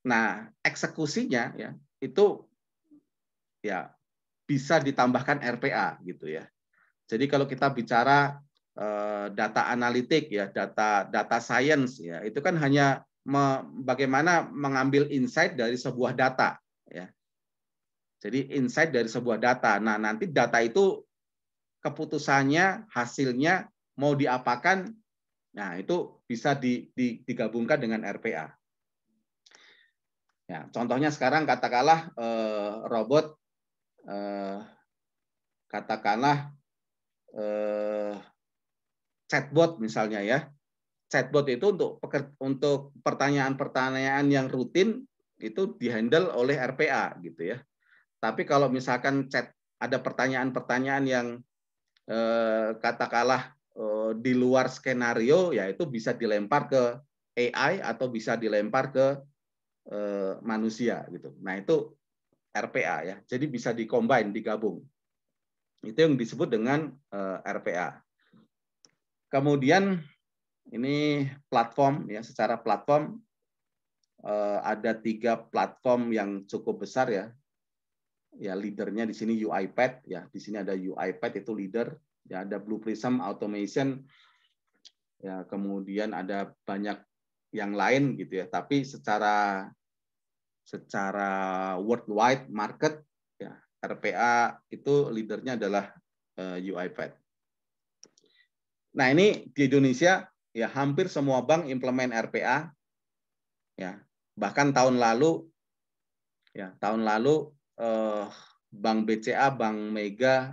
Nah, eksekusinya ya itu ya bisa ditambahkan RPA gitu ya. Jadi kalau kita bicara data analitik ya, data science ya, itu kan hanya bagaimana mengambil insight dari sebuah data ya. Jadi insight dari sebuah data. Nah, nanti data itu keputusannya, hasilnya mau diapakan, nah itu bisa digabungkan dengan RPA. Ya, contohnya sekarang katakanlah robot, katakanlah chatbot misalnya ya. Chatbot itu untuk pertanyaan-pertanyaan yang rutin itu dihandle oleh RPA gitu ya. Tapi kalau misalkan ada pertanyaan-pertanyaan yang katakanlah di luar skenario, ya itu bisa dilempar ke AI atau bisa dilempar ke manusia gitu. Nah itu RPA ya. Jadi bisa dicombine, digabung. Itu yang disebut dengan RPA. Kemudian ini platform ya, secara platform ada 3 platform yang cukup besar ya. Ya leadernya di sini UiPath ya, di sini ada UiPath itu leader, ya ada Blue Prism Automation, ya kemudian ada banyak yang lain gitu ya. Tapi secara worldwide market ya RPA itu leadernya adalah UiPath. Nah ini di Indonesia ya hampir semua bank implement RPA ya, bahkan tahun lalu Bank BCA, Bank Mega,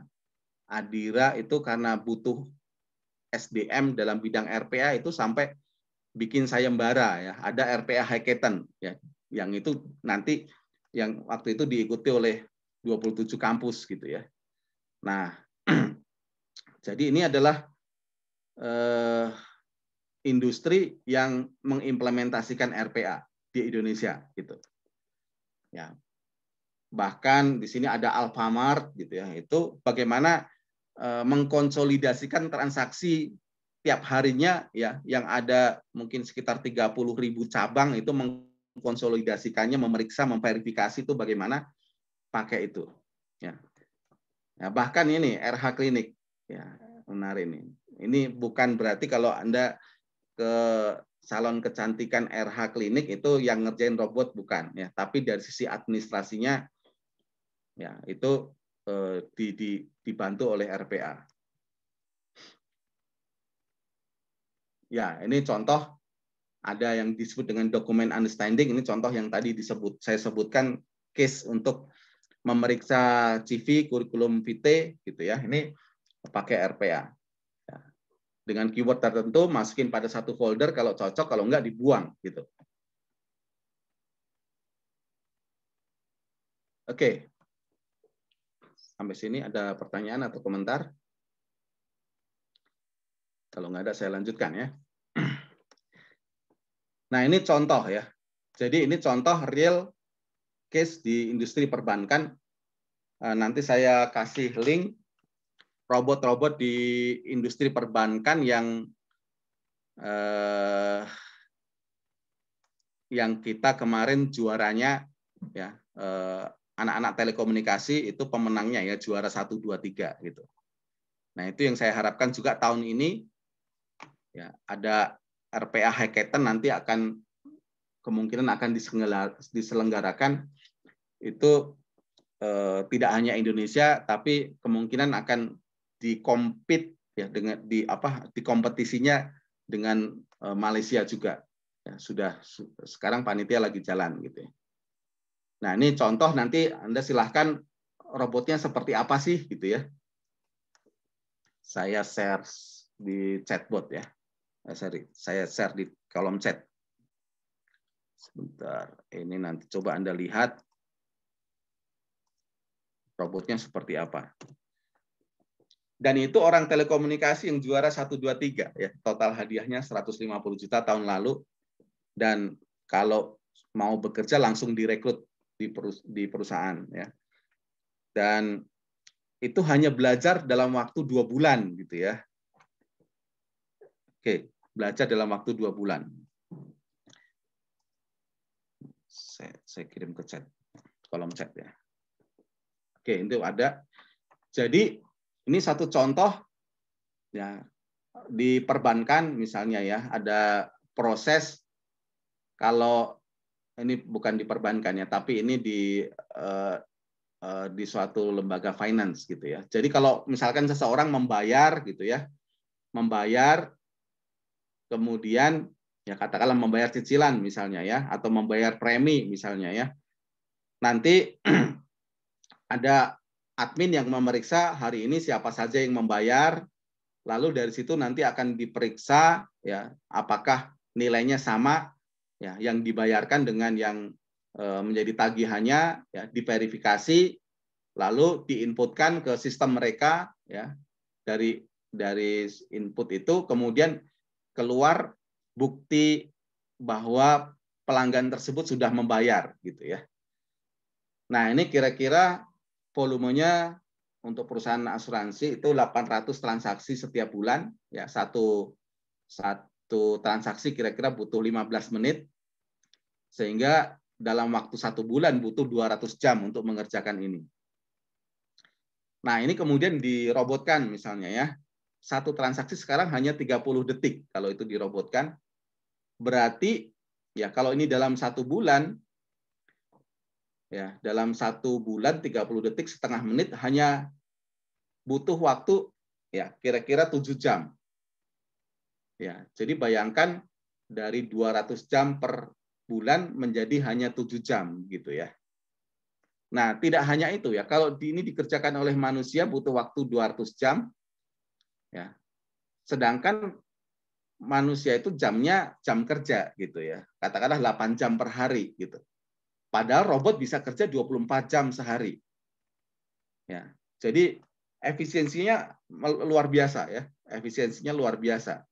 Adira itu karena butuh SDM dalam bidang RPA itu sampai bikin sayembara ya, ada RPA Hackathon ya, yang itu nanti yang waktu itu diikuti oleh 27 kampus gitu ya. Nah, jadi ini adalah industri yang mengimplementasikan RPA di Indonesia gitu. Ya. Bahkan di sini ada Alfamart gitu ya. Itu bagaimana mengkonsolidasikan transaksi tiap harinya ya, yang ada mungkin sekitar 30.000 cabang, itu mengkonsolidasikannya, memeriksa, memverifikasi itu bagaimana pakai itu. Ya. Ya, bahkan ini RH Klinik ya, menarik ini. Ini bukan berarti kalau Anda ke salon kecantikan RH Klinik itu yang ngerjain robot, bukan ya, tapi dari sisi administrasinya ya itu dibantu oleh RPA. Ya, ini contoh ada yang disebut dengan document understanding. Ini contoh yang tadi saya sebutkan case untuk memeriksa CV, kurikulum vitae gitu ya. Ini pakai RPA. Ya. Dengan keyword tertentu masukin pada satu folder, kalau cocok, kalau enggak dibuang gitu. Oke. Sampai sini ada pertanyaan atau komentar? Kalau nggak ada saya lanjutkan ya. Nah, ini contoh ya. Jadi ini contoh real case di industri perbankan. Nanti saya kasih link robot-robot di industri perbankan yang kita kemarin juaranya ya, anak-anak telekomunikasi itu pemenangnya ya, juara 1, 2, 3 gitu. Nah, itu yang saya harapkan juga tahun ini ya, ada RPA Hackathon nanti kemungkinan akan diselenggarakan itu tidak hanya Indonesia, tapi kemungkinan akan dikompet ya dengan di kompetisinya dengan Malaysia juga. Ya, sekarang panitia lagi jalan gitu ya. Nah, ini contoh, nanti Anda silahkan robotnya seperti apa sih gitu ya. Saya share di chatbot ya. Saya share di kolom chat. Sebentar, ini nanti coba Anda lihat robotnya seperti apa. Dan itu orang telekomunikasi yang juara 1, 2, 3 ya. Total hadiahnya 150 juta tahun lalu. Dan kalau mau bekerja langsung direkrut di perusahaan ya. Dan itu hanya belajar dalam waktu 2 bulan gitu ya. Oke, belajar dalam waktu 2 bulan. Saya kirim ke chat, kolom chat ya. Oke, itu ada. Jadi ini satu contoh ya, di perbankan misalnya ya, ada proses, kalau ini bukan di perbankan ya, tapi ini di suatu lembaga finance gitu ya. Jadi kalau misalkan seseorang membayar gitu ya, membayar kemudian ya katakanlah membayar cicilan misalnya ya, atau membayar premi misalnya ya. Nanti ada admin yang memeriksa hari ini siapa saja yang membayar, lalu dari situ nanti akan diperiksa ya apakah nilainya sama ya yang dibayarkan dengan yang menjadi tagihannya ya, diverifikasi, lalu diinputkan ke sistem mereka ya, dari input itu kemudian keluar bukti bahwa pelanggan tersebut sudah membayar gitu ya. Nah, ini kira-kira volumenya untuk perusahaan asuransi itu 800 transaksi setiap bulan ya, satu transaksi kira-kira butuh 15 menit, sehingga dalam waktu 1 bulan butuh 200 jam untuk mengerjakan ini. Nah, ini kemudian dirobotkan misalnya ya. Satu transaksi sekarang hanya 30 detik kalau itu dirobotkan. Berarti ya kalau ini dalam 1 bulan ya, dalam 1 bulan 30 detik setengah menit hanya butuh waktu ya kira-kira 7 jam. Ya, jadi bayangkan dari 200 jam per bulan menjadi hanya 7 jam gitu ya. Nah, tidak hanya itu ya, kalau ini dikerjakan oleh manusia butuh waktu 200 jam ya. Sedangkan manusia itu jamnya jam kerja gitu ya. Katakanlah 8 jam per hari gitu. Padahal robot bisa kerja 24 jam sehari. Ya. Jadi efisiensinya luar biasa ya. Efisiensinya luar biasa.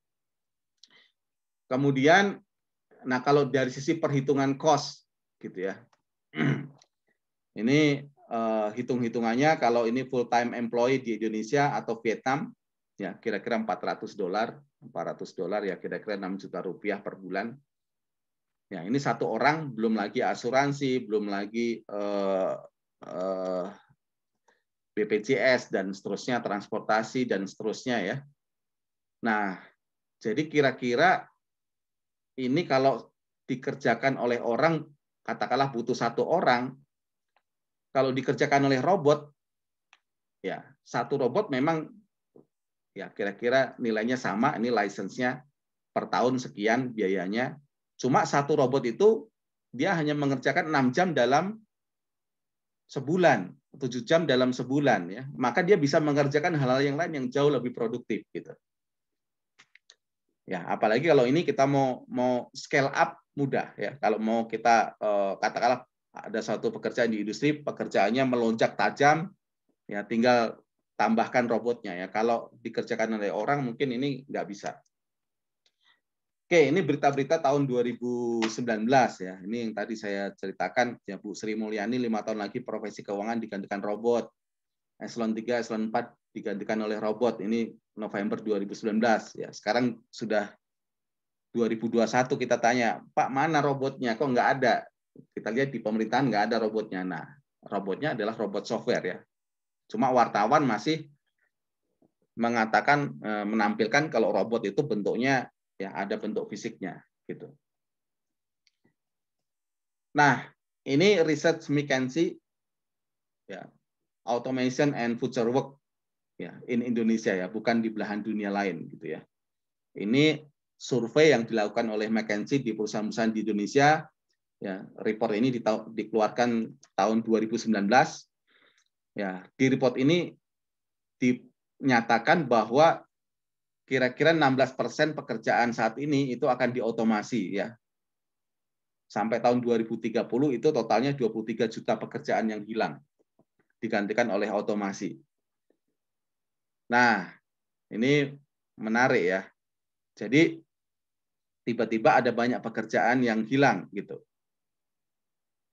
Kemudian nah kalau dari sisi perhitungan cost gitu ya. Ini hitung-hitungannya kalau ini full time employee di Indonesia atau Vietnam ya kira-kira $400 ya kira-kira 6 juta rupiah per bulan. Ya, ini satu orang, belum lagi asuransi, belum lagi BPJS dan seterusnya, transportasi dan seterusnya ya. Nah, jadi kira-kira ini kalau dikerjakan oleh orang, katakanlah butuh 1 orang, kalau dikerjakan oleh robot, ya 1 robot memang ya kira-kira nilainya sama, ini license-nya per tahun sekian biayanya. Cuma 1 robot itu dia hanya mengerjakan 6 jam dalam sebulan 7 jam dalam sebulan ya, maka dia bisa mengerjakan hal-hal yang lain yang jauh lebih produktif gitu. Ya, apalagi kalau ini kita mau scale up mudah ya. Kalau mau kita katakanlah ada satu pekerjaan di industri, pekerjaannya melonjak tajam, ya tinggal tambahkan robotnya ya. Kalau dikerjakan oleh orang mungkin ini nggak bisa. Oke, ini berita-berita tahun 2019 ya. Ini yang tadi saya ceritakan ya, Bu Sri Mulyani 5 tahun lagi profesi keuangan digantikan robot. Eselon 3, eselon 4 digantikan oleh robot. Ini November 2019 ya. Sekarang sudah 2021 kita tanya, Pak mana robotnya? Kok nggak ada? Kita lihat di pemerintahan nggak ada robotnya. Nah, robotnya adalah robot software ya. Cuma wartawan masih mengatakan menampilkan kalau robot itu bentuknya ya ada bentuk fisiknya gitu. Nah, ini research McKinsey ya, automation and future work ya in Indonesia ya, bukan di belahan dunia lain gitu ya. Ini survei yang dilakukan oleh McKinsey di perusahaan-perusahaan di Indonesia ya. Report ini dikeluarkan tahun 2019 ya. Di report ini dinyatakan bahwa kira-kira 16% pekerjaan saat ini itu akan diotomasi ya. Sampai tahun 2030 itu totalnya 23 juta pekerjaan yang hilang digantikan oleh otomasi. Nah, ini menarik ya. Jadi tiba-tiba ada banyak pekerjaan yang hilang gitu.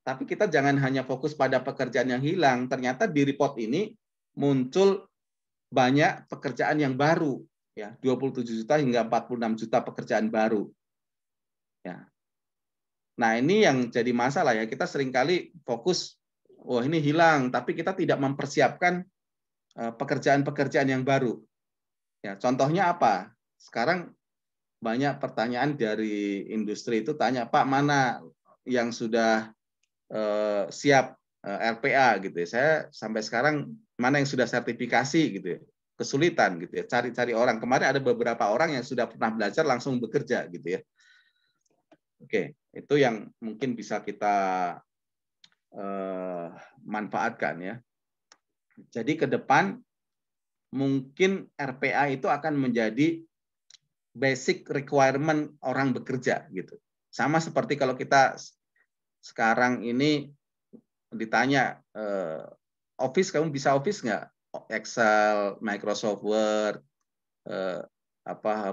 Tapi kita jangan hanya fokus pada pekerjaan yang hilang. Ternyata di report ini muncul banyak pekerjaan yang baru ya, 27 juta hingga 46 juta pekerjaan baru. Ya. Nah, ini yang jadi masalah ya. Kita seringkali fokus, wah ini hilang, tapi kita tidak mempersiapkan pekerjaan-pekerjaan yang baru. Ya, contohnya apa? Sekarang banyak pertanyaan dari industri itu tanya, Pak, mana yang sudah siap RPA gitu ya. Saya sampai sekarang mana yang sudah sertifikasi gitu ya. Kesulitan gitu ya, cari-cari orang. Kemarin ada beberapa orang yang sudah pernah belajar langsung bekerja gitu ya. Oke, itu yang mungkin bisa kita manfaatkan ya. Jadi ke depan mungkin RPA itu akan menjadi basic requirement orang bekerja gitu. Sama seperti kalau kita sekarang ini ditanya Office, kamu bisa Office nggak? Excel, Microsoft Word,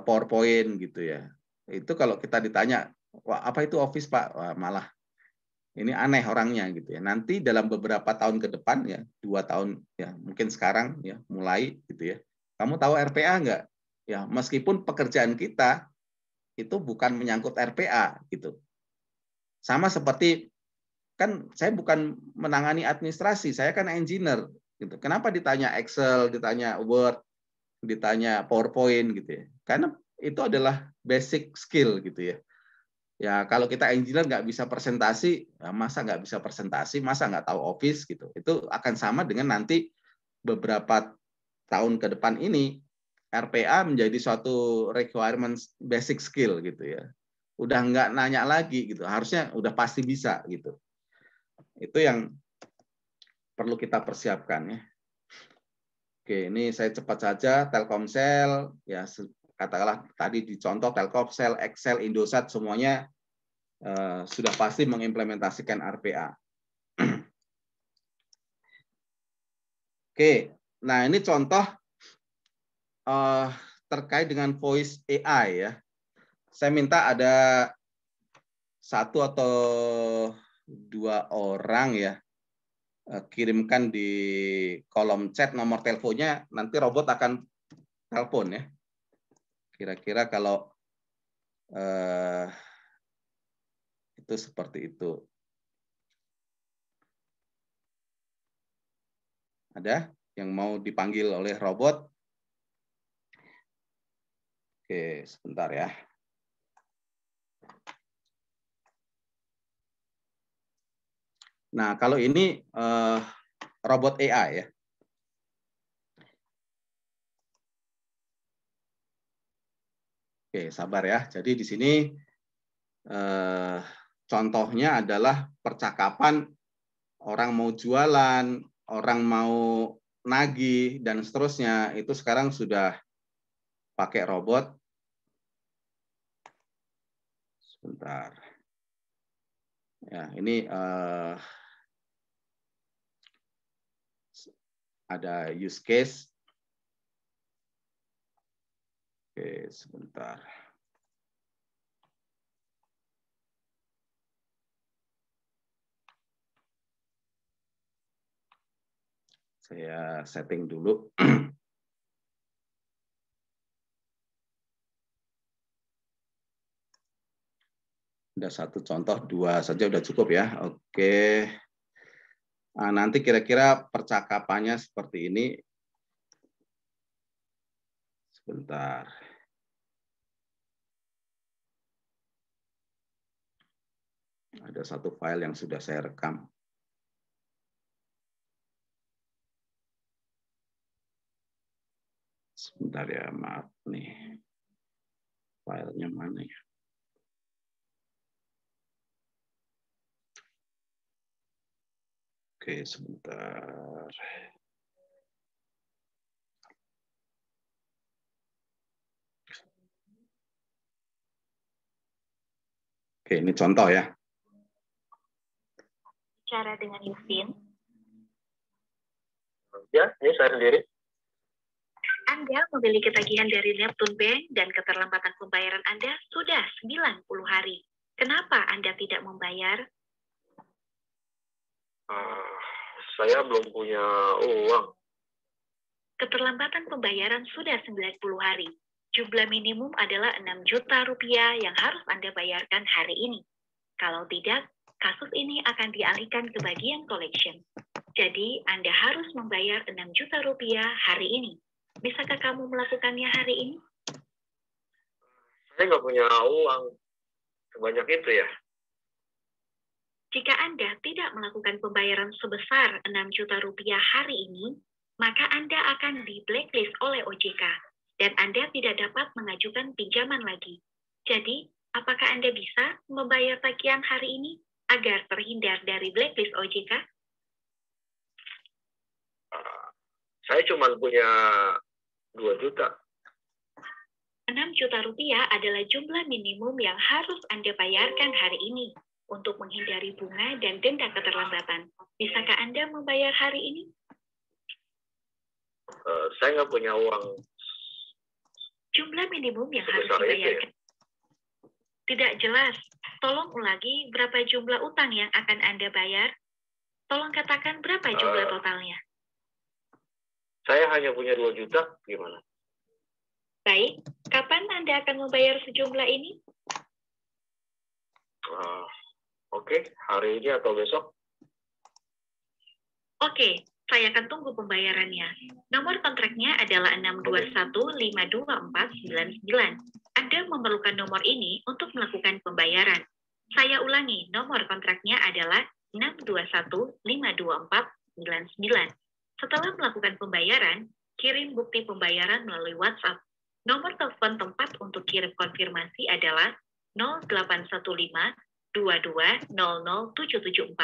PowerPoint gitu ya. Itu kalau kita ditanya, wah apa itu Office Pak? Wah, malah ini aneh orangnya gitu ya. Nanti dalam beberapa tahun ke depan ya, 2 tahun ya, mungkin sekarang ya mulai gitu ya. Kamu tahu RPA nggak? Ya, meskipun pekerjaan kita itu bukan menyangkut RPA gitu. Sama seperti kan saya bukan menangani administrasi, saya kan engineer gitu. Kenapa ditanya Excel, ditanya Word, ditanya PowerPoint gitu ya? Karena itu adalah basic skill gitu ya. Ya kalau kita engineer nggak bisa presentasi, ya masa nggak bisa presentasi, masa nggak tahu Office gitu. Itu akan sama dengan nanti beberapa tahun ke depan ini RPA menjadi suatu requirement basic skill gitu ya. Udah nggak nanya lagi gitu, harusnya udah pasti bisa gitu. Itu yang perlu kita persiapkan ya. Oke, ini saya cepat saja. Telkomsel, ya katakanlah tadi dicontoh Telkomsel, Excel, Indosat semuanya sudah pasti mengimplementasikan RPA. Oke, nah ini contoh terkait dengan voice AI ya. Saya minta ada 1 atau 2 orang ya kirimkan di kolom chat nomor teleponnya, nanti robot akan telepon ya. Kira-kira kalau itu seperti itu. Ada yang mau dipanggil oleh robot? Oke, sebentar ya. Nah, kalau ini robot AI ya. Oke, sabar ya. Jadi di sini contohnya adalah percakapan orang mau jualan, orang mau nagih dan seterusnya itu sekarang sudah pakai robot. Sebentar. Ya, ini ada use case. Oke, sebentar. Saya setting dulu. Ada satu contoh, 2 saja udah cukup ya. Oke. Nah, nanti kira-kira percakapannya seperti ini. Sebentar. Ada satu file yang sudah saya rekam. Sebentar ya, maaf nih. Filenya mana ya? Oke, sebentar. Oke, ini contoh ya. Cara dengan Yustin. Ya, ini saya sendiri. Anda memiliki tagihan dari Neptune Bank dan keterlambatan pembayaran Anda sudah 90 hari. Kenapa Anda tidak membayar? Saya belum punya uang. Keterlambatan pembayaran sudah 90 hari. Jumlah minimum adalah 6 juta rupiah yang harus Anda bayarkan hari ini. Kalau tidak, kasus ini akan dialihkan ke bagian collection. Jadi, Anda harus membayar 6 juta rupiah hari ini. Bisakah kamu melakukannya hari ini? Saya nggak punya uang sebanyak itu ya. Jika Anda tidak melakukan pembayaran sebesar 6 juta rupiah hari ini, maka Anda akan di blacklist oleh OJK dan Anda tidak dapat mengajukan pinjaman lagi. Jadi, apakah Anda bisa membayar tagihan hari ini agar terhindar dari blacklist OJK? Saya cuma punya 2 juta. 6 juta rupiah adalah jumlah minimum yang harus Anda bayarkan hari ini untuk menghindari bunga dan denda keterlambatan. Bisakah Anda membayar hari ini? Saya nggak punya uang. Jumlah minimum yang harus Sebesar itu ya? dibayarkan tidak jelas. Tolong ulangi berapa jumlah utang yang akan Anda bayar. Tolong katakan berapa jumlah totalnya. Saya hanya punya 2 juta, gimana? Baik, kapan Anda akan membayar sejumlah ini? Oke, hari ini atau besok? Oke, saya akan tunggu pembayarannya. Nomor kontraknya adalah 621524999. Anda memerlukan nomor ini untuk melakukan pembayaran. Saya ulangi, nomor kontraknya adalah 621524999. Setelah melakukan pembayaran, kirim bukti pembayaran melalui WhatsApp. Nomor telepon tempat untuk kirim konfirmasi adalah 0815 22000774.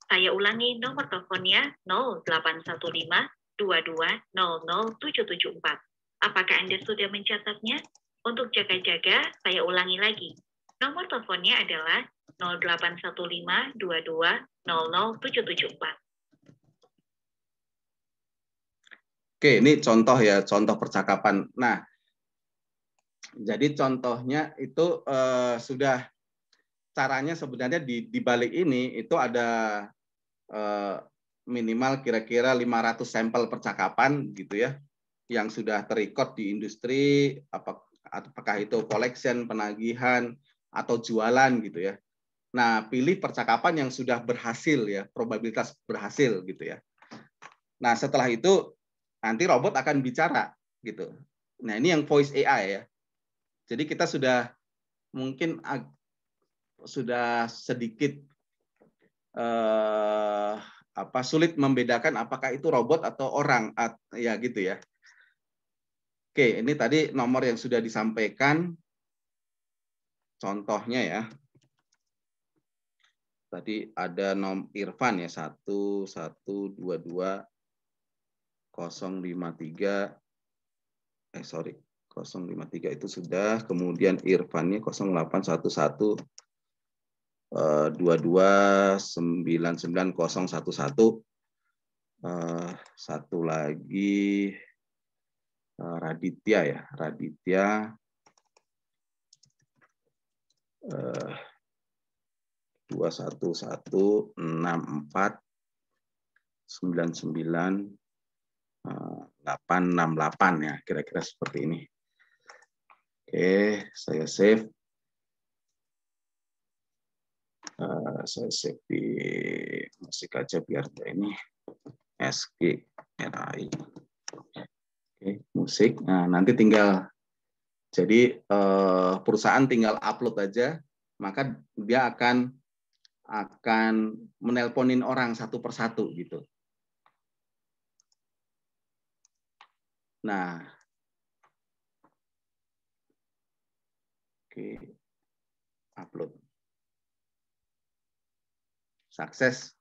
Saya ulangi nomor teleponnya 0815 22000774. Apakah Anda sudah mencatatnya? Untuk jaga-jaga, saya ulangi lagi. Nomor teleponnya adalah 0815 22000774. Oke, ini contoh ya, contoh percakapan. Nah, jadi contohnya itu sudah caranya sebenarnya di balik ini itu ada minimal kira-kira 500 sampel percakapan gitu ya, yang sudah terrecord di industri, apakah itu collection, penagihan, atau jualan gitu ya. Nah, pilih percakapan yang sudah berhasil ya, probabilitas berhasil gitu ya. Nah, setelah itu nanti robot akan bicara gitu. Nah, ini yang voice AI ya. Jadi kita sudah mungkin sudah sedikit sulit membedakan apakah itu robot atau orang ya gitu ya. Oke, ini tadi nomor yang sudah disampaikan contohnya ya. Tadi ada Irfan ya, 1122 053. 053 itu sudah. Kemudian Irfannya 0811 2299011. Satu lagi Raditya ya, Raditya 2116499 868 ya, kira-kira seperti ini. Oke, saya save. Saya save di musik aja biar ini SG RAI. Oke, musik. Nah, nanti tinggal jadi perusahaan tinggal upload aja, maka dia akan menelponin orang satu persatu gitu. Nah, oke, upload. Sukses.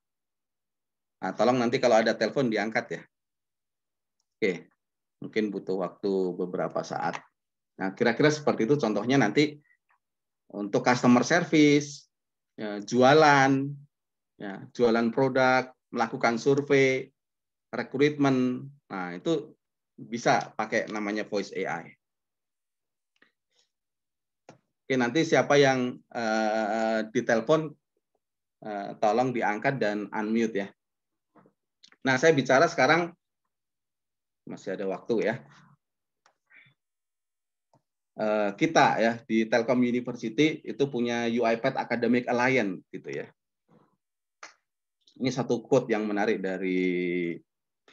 Nah, tolong nanti kalau ada telepon diangkat ya. Oke, mungkin butuh waktu beberapa saat. Nah, kira-kira seperti itu contohnya nanti untuk customer service, ya, jualan produk, melakukan survei, rekrutmen. Nah, itu bisa pakai namanya voice AI. Oke, nanti siapa yang ditelepon tolong diangkat dan unmute ya. Nah, saya bicara sekarang masih ada waktu ya. Kita ya di Telkom University itu punya UiPath Academic Alliance gitu ya. Ini satu quote yang menarik dari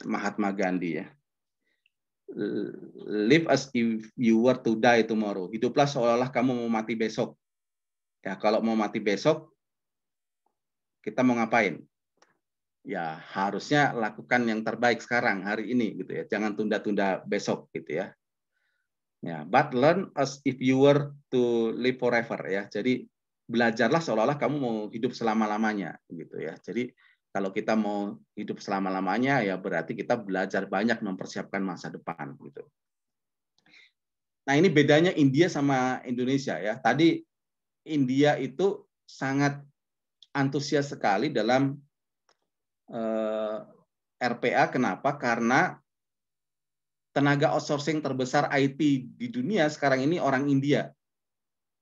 Mahatma Gandhi ya. Live as if you were to die tomorrow. Hiduplah seolah-olah kamu mau mati besok. Ya, kalau mau mati besok, kita mau ngapain? Ya, harusnya lakukan yang terbaik sekarang, hari ini gitu ya. Jangan tunda-tunda besok gitu ya. Ya, but learn as if you were to live forever ya. Jadi belajarlah seolah-olah kamu mau hidup selama-lamanya gitu ya. Jadi kalau kita mau hidup selama-lamanya ya berarti kita belajar banyak mempersiapkan masa depan gitu. Nah, ini bedanya India sama Indonesia ya. Tadi India itu sangat antusias sekali dalam RPA. Kenapa? Karena tenaga outsourcing terbesar IT di dunia sekarang ini orang India.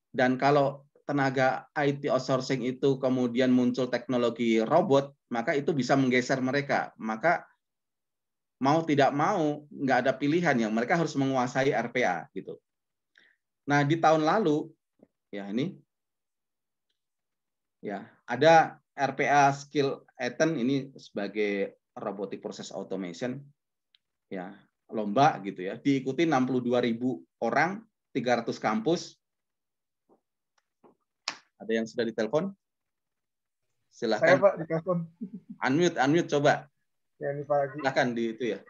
Dan kalau tenaga IT outsourcing itu kemudian muncul teknologi robot, maka itu bisa menggeser mereka. Maka mau tidak mau nggak ada pilihan yang mereka harus menguasai RPA gitu. Nah, di tahun lalu ya ini ya ada RPA Skill Athens ini sebagai robotic process automation ya, lomba gitu ya, diikuti 62.000 orang, 300 kampus. Ada yang sudah ditelepon? Silakan. Saya Pak ditelepon. Unmute coba. Ya, ini Pak lagi. Silakan di itu ya.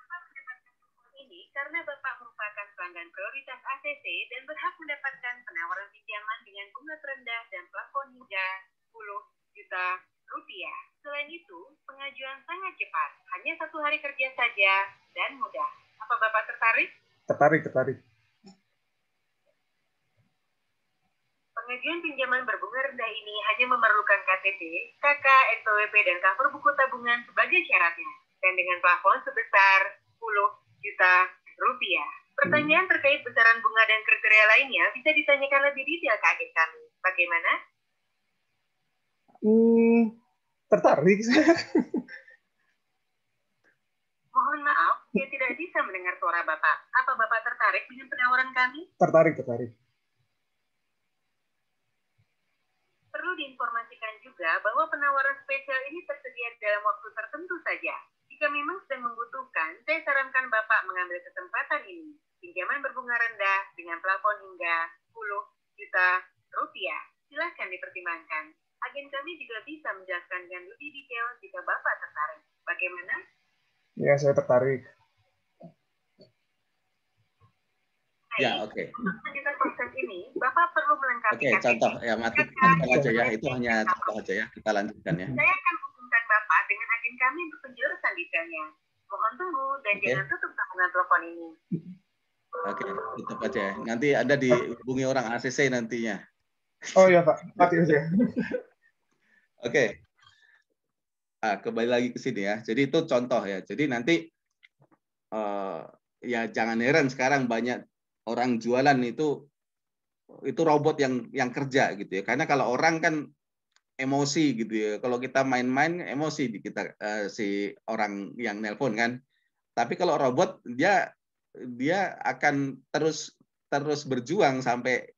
Ini karena Bapak merupakan pelanggan prioritas ACC dan berhak mendapatkan penawaran pinjaman dengan bunga terendah dan plafon hingga 10 juta rupiah. Selain itu, pengajuan sangat cepat, hanya 1 hari kerja saja dan mudah. Apa Bapak tertarik? Tertarik. Pengajuan pinjaman berbunga rendah ini hanya memerlukan KTP, KK, NPWP, dan cover buku tabungan sebagai syaratnya, dan dengan plafon sebesar 10 juta rupiah. Pertanyaan terkait besaran bunga dan kriteria lainnya bisa ditanyakan lebih detail ke agen kami. Bagaimana? Tertarik saya. Mohon maaf, saya tidak bisa mendengar suara Bapak. Apa Bapak tertarik dengan penawaran kami? Tertarik. Perlu diinformasikan juga bahwa penawaran spesial ini tersedia dalam waktu tertentu saja. Jika memang sedang membutuhkan, saya sarankan Bapak mengambil kesempatan ini. Pinjaman berbunga rendah dengan plafon hingga 10 juta rupiah. Silahkan dipertimbangkan. Agen kami juga bisa menjelaskan dengan lebih detail jika Bapak tertarik. Bagaimana? Ya, saya tertarik. Ya, oke. proses ini, Bapak perlu melengkapi Oke, contoh ya, mati aja ya. Itu hanya contoh aja ya. Kita lanjutkan ya. Saya akan hubungkan Bapak dengan agen kami untuk penjelasan detailnya. Mohon tunggu dan jangan tutup sambungan telepon ini. Oke, tutup aja ya. Nanti Anda dihubungi orang ACC nantinya. Oh iya Pak, mati aja. Oke. Nah, kembali lagi ke sini ya. Jadi itu contoh ya. Jadi nanti ya jangan heran sekarang banyak orang jualan itu robot yang kerja gitu ya. Karena kalau orang kan emosi gitu ya. Kalau kita main-main emosi di kita si orang yang nelpon kan. Tapi kalau robot dia akan terus berjuang sampai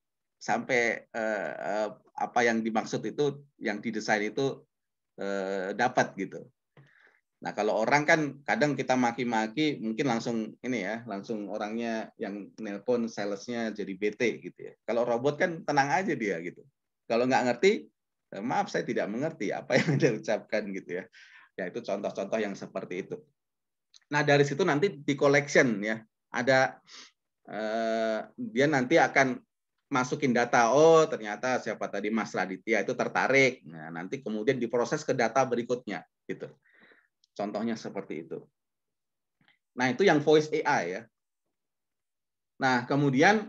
apa yang dimaksud itu, yang didesain itu dapat gitu. Nah, kalau orang kan kadang kita maki-maki mungkin langsung ini ya, langsung orangnya yang nelpon salesnya jadi bete gitu ya. Kalau robot kan tenang aja dia gitu. Kalau nggak ngerti, maaf saya tidak mengerti apa yang Anda ucapkan gitu ya. Ya itu contoh-contoh yang seperti itu. Nah, dari situ nanti di collection ya. Ada dia nanti akan masukin data, oh ternyata siapa tadi Mas Raditya itu tertarik. Nah, nanti kemudian diproses ke data berikutnya gitu. Contohnya seperti itu. Nah, itu yang voice AI ya. Nah, kemudian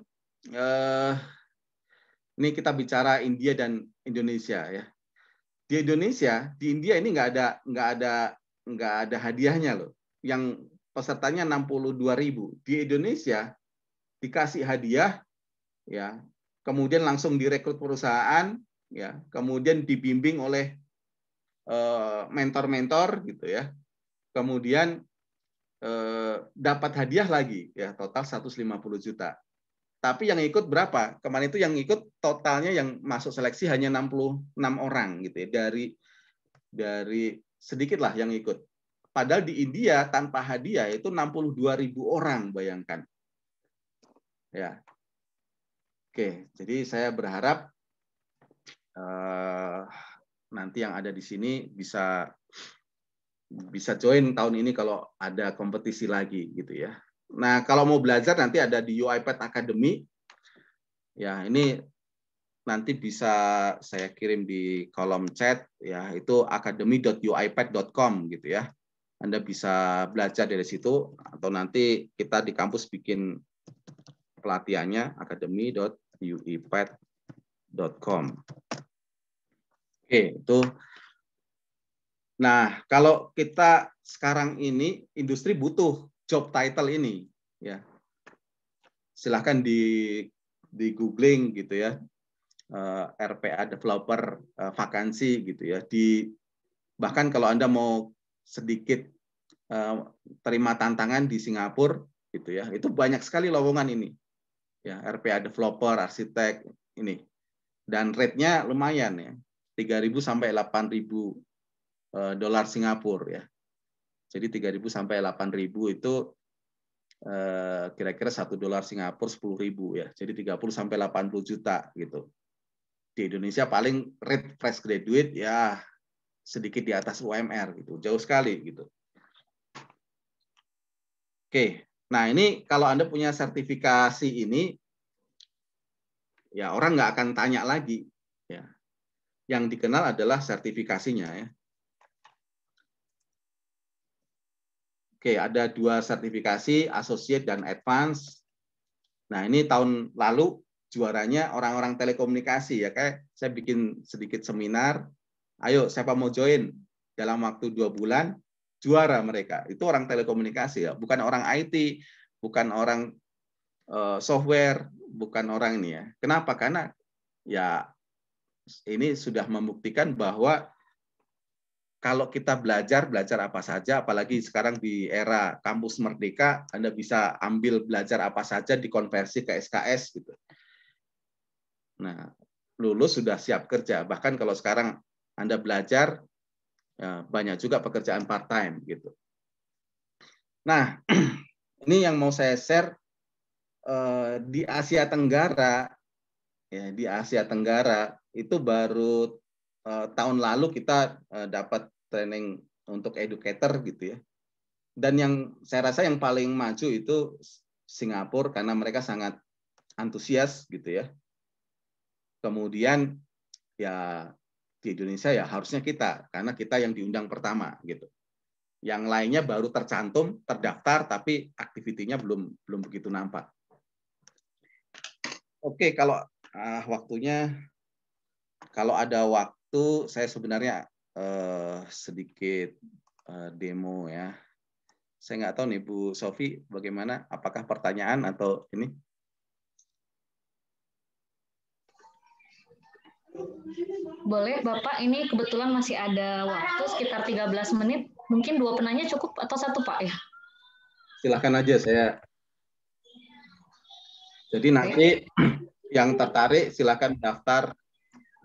ini kita bicara India dan Indonesia ya. Di Indonesia, di India ini nggak ada hadiahnya loh. Yang pesertanya 62.000. Di Indonesia dikasih hadiah ya. Kemudian langsung direkrut perusahaan ya. Kemudian dibimbing oleh mentor-mentor gitu ya. Kemudian dapat hadiah lagi ya, total 150 juta. Tapi yang ikut berapa? Kemarin itu yang ikut totalnya yang masuk seleksi hanya 66 orang gitu ya. Dari sedikit lah yang ikut. Padahal di India tanpa hadiah itu 62.000 orang, bayangkan. Ya. Oke, jadi saya berharap nanti yang ada di sini bisa join tahun ini kalau ada kompetisi lagi gitu ya. Nah, kalau mau belajar nanti ada di UiPath Academy. Ya, ini nanti bisa saya kirim di kolom chat ya, itu academy.uipath.com gitu ya. Anda bisa belajar dari situ atau nanti kita di kampus bikin pelatihannya academy.uipath.com. Oke, itu. Nah, kalau kita sekarang ini industri butuh job title ini ya. Silahkan di googling gitu ya. RPA developer vakansi gitu ya. Bahkan kalau Anda mau sedikit terima tantangan di Singapura gitu ya. Itu banyak sekali lowongan ini. Ya, RPA developer, arsitek ini. Dan rate-nya lumayan ya. 3.000 sampai 8.000 dolar Singapura ya. Jadi 3.000 sampai 8.000 itu kira-kira $1 Singapura 10.000 ya. Jadi 30 sampai 80 juta gitu. Di Indonesia paling rate fresh graduate ya sedikit di atas UMR gitu. Jauh sekali gitu. Oke. Nah, ini kalau Anda punya sertifikasi ini ya orang nggak akan tanya lagi ya. Yang dikenal adalah sertifikasinya ya. Oke, ada 2 sertifikasi, associate dan advance. Nah, ini tahun lalu juaranya orang-orang telekomunikasi ya, kayak saya bikin sedikit seminar. Ayo, siapa mau join? Dalam waktu 2 bulan juara mereka. Itu orang telekomunikasi ya, bukan orang IT, bukan orang software, bukan orang ini ya. Kenapa? Karena ya ini sudah membuktikan bahwa kalau kita belajar apa saja, apalagi sekarang di era kampus merdeka, Anda bisa ambil belajar apa saja dikonversi ke SKS gitu. Nah, lulus sudah siap kerja. Bahkan kalau sekarang Anda belajar, ya, banyak juga pekerjaan part-time gitu. Nah, ini yang mau saya share di Asia Tenggara, ya di Asia Tenggara itu baru tahun lalu kita dapat training untuk educator gitu ya. Dan yang saya rasa yang paling maju itu Singapura karena mereka sangat antusias gitu ya. Kemudian ya di Indonesia ya harusnya kita, karena kita yang diundang pertama gitu. Yang lainnya baru tercantum, terdaftar, tapi aktivitinya belum begitu nampak. Oke, kalau waktunya, kalau ada waktu, saya sebenarnya sedikit demo ya. Saya nggak tahu nih Bu Sofi, bagaimana? Apakah pertanyaan atau ini? Boleh, Bapak. Ini kebetulan masih ada waktu sekitar 13 menit. Mungkin 2 penanya cukup atau 1, Pak ya? Silahkan aja saya. Jadi nanti yang tertarik silahkan daftar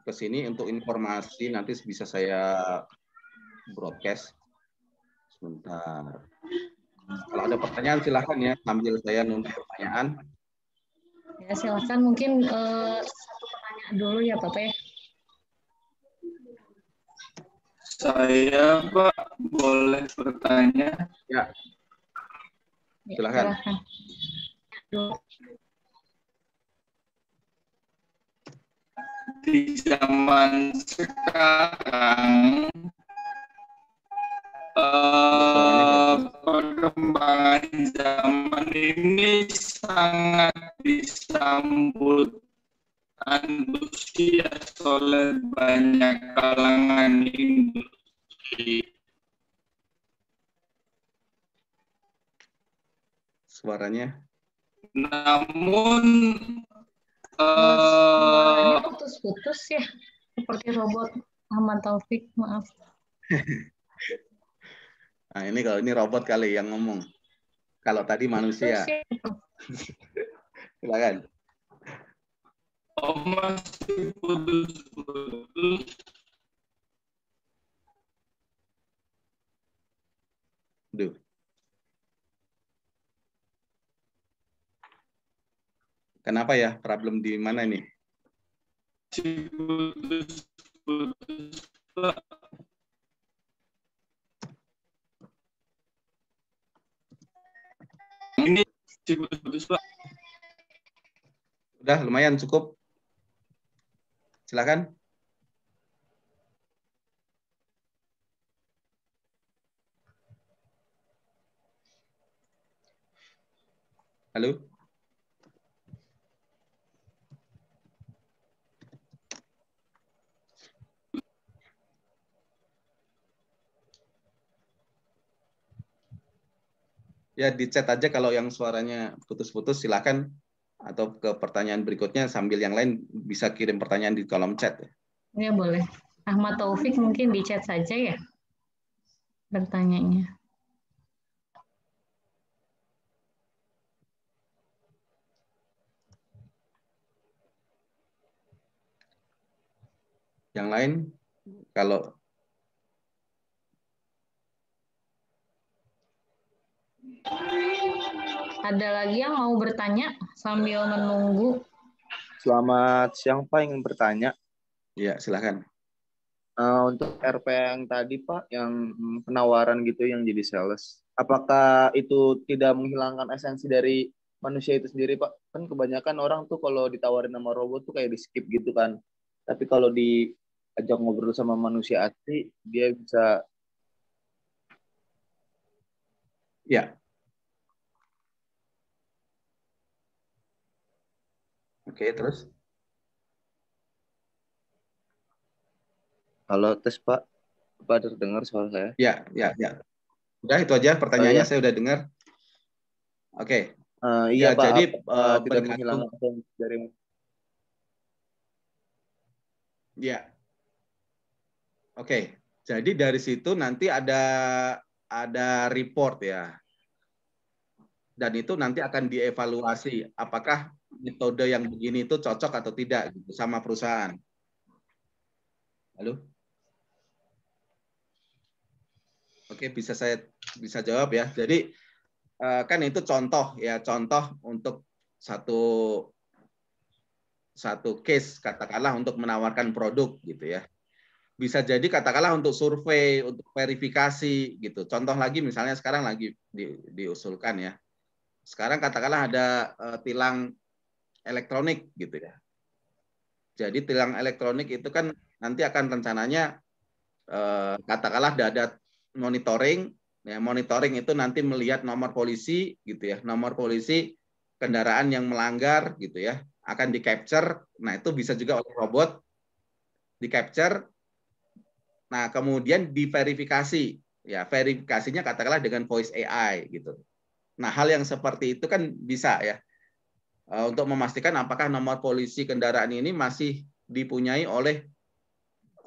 ke sini untuk informasi, nanti bisa saya broadcast. Sebentar. Kalau ada pertanyaan silahkan ya, sambil saya nunggu pertanyaan. Ya, silahkan. Mungkin 1 pertanyaan dulu ya, Bapak ya. Saya, Pak, boleh bertanya? Ya. Silahkan. Di zaman sekarang, perkembangan zaman ini sangat disambut antusias oleh banyak kalangan industri. Suaranya. Namun suaranya putus-putus ya, seperti robot. Ahmad Taufik, maaf. Nah, ini kalau ini robot kali yang ngomong. Kalau tadi manusia. Silakan. Oh, masih putus-putus. Duh. Kenapa ya? Problem di mana ini? Putus-putus, Pak. Ini putus-putus, Pak. Udah lumayan cukup. Silakan. Halo. Ya di chat aja kalau yang suaranya putus-putus silakan, atau ke pertanyaan berikutnya sambil yang lain bisa kirim pertanyaan di kolom chat. Ya boleh. Ahmad Taufik mungkin di chat saja ya bertanyanya. Yang lain kalau ada lagi yang mau bertanya sambil menunggu? Selamat siang Pak, ingin bertanya. Ya silahkan. Untuk RP yang tadi Pak, yang penawaran gitu yang jadi sales, apakah itu tidak menghilangkan esensi dari manusia itu sendiri Pak? Kan kebanyakan orang tuh kalau ditawarin sama robot tuh kayak di skip gitu kan. Tapi kalau diajak ngobrol sama manusia asli, dia bisa. Ya. Oke, terus? Halo, tes Pak. Apa terdengar suara saya? Ya. Udah itu aja pertanyaannya, saya udah dengar. Oke. Iya ya, Pak, jadi tidak menghilangkan esensi dari. Ya. Oke. Jadi dari situ nanti ada report ya. Dan itu nanti akan dievaluasi apakah metode yang begini itu cocok atau tidak gitu sama perusahaan. Halo? Oke, bisa jawab ya. Jadi kan itu contoh untuk satu case katakanlah untuk menawarkan produk gitu ya. Bisa jadi katakanlah untuk survei, untuk verifikasi gitu. Contoh lagi misalnya sekarang lagi diusulkan ya. Sekarang katakanlah ada tilang elektronik gitu ya. Jadi tilang elektronik itu kan nanti akan rencananya katakanlah ada monitoring, ya monitoring itu nanti melihat nomor polisi gitu ya, nomor polisi kendaraan yang melanggar gitu ya, akan di capture. Nah itu bisa juga oleh robot di capture. Nah kemudian diverifikasi, ya verifikasinya katakanlah dengan voice AI gitu. Nah hal yang seperti itu kan bisa ya untuk memastikan apakah nomor polisi kendaraan ini masih dipunyai oleh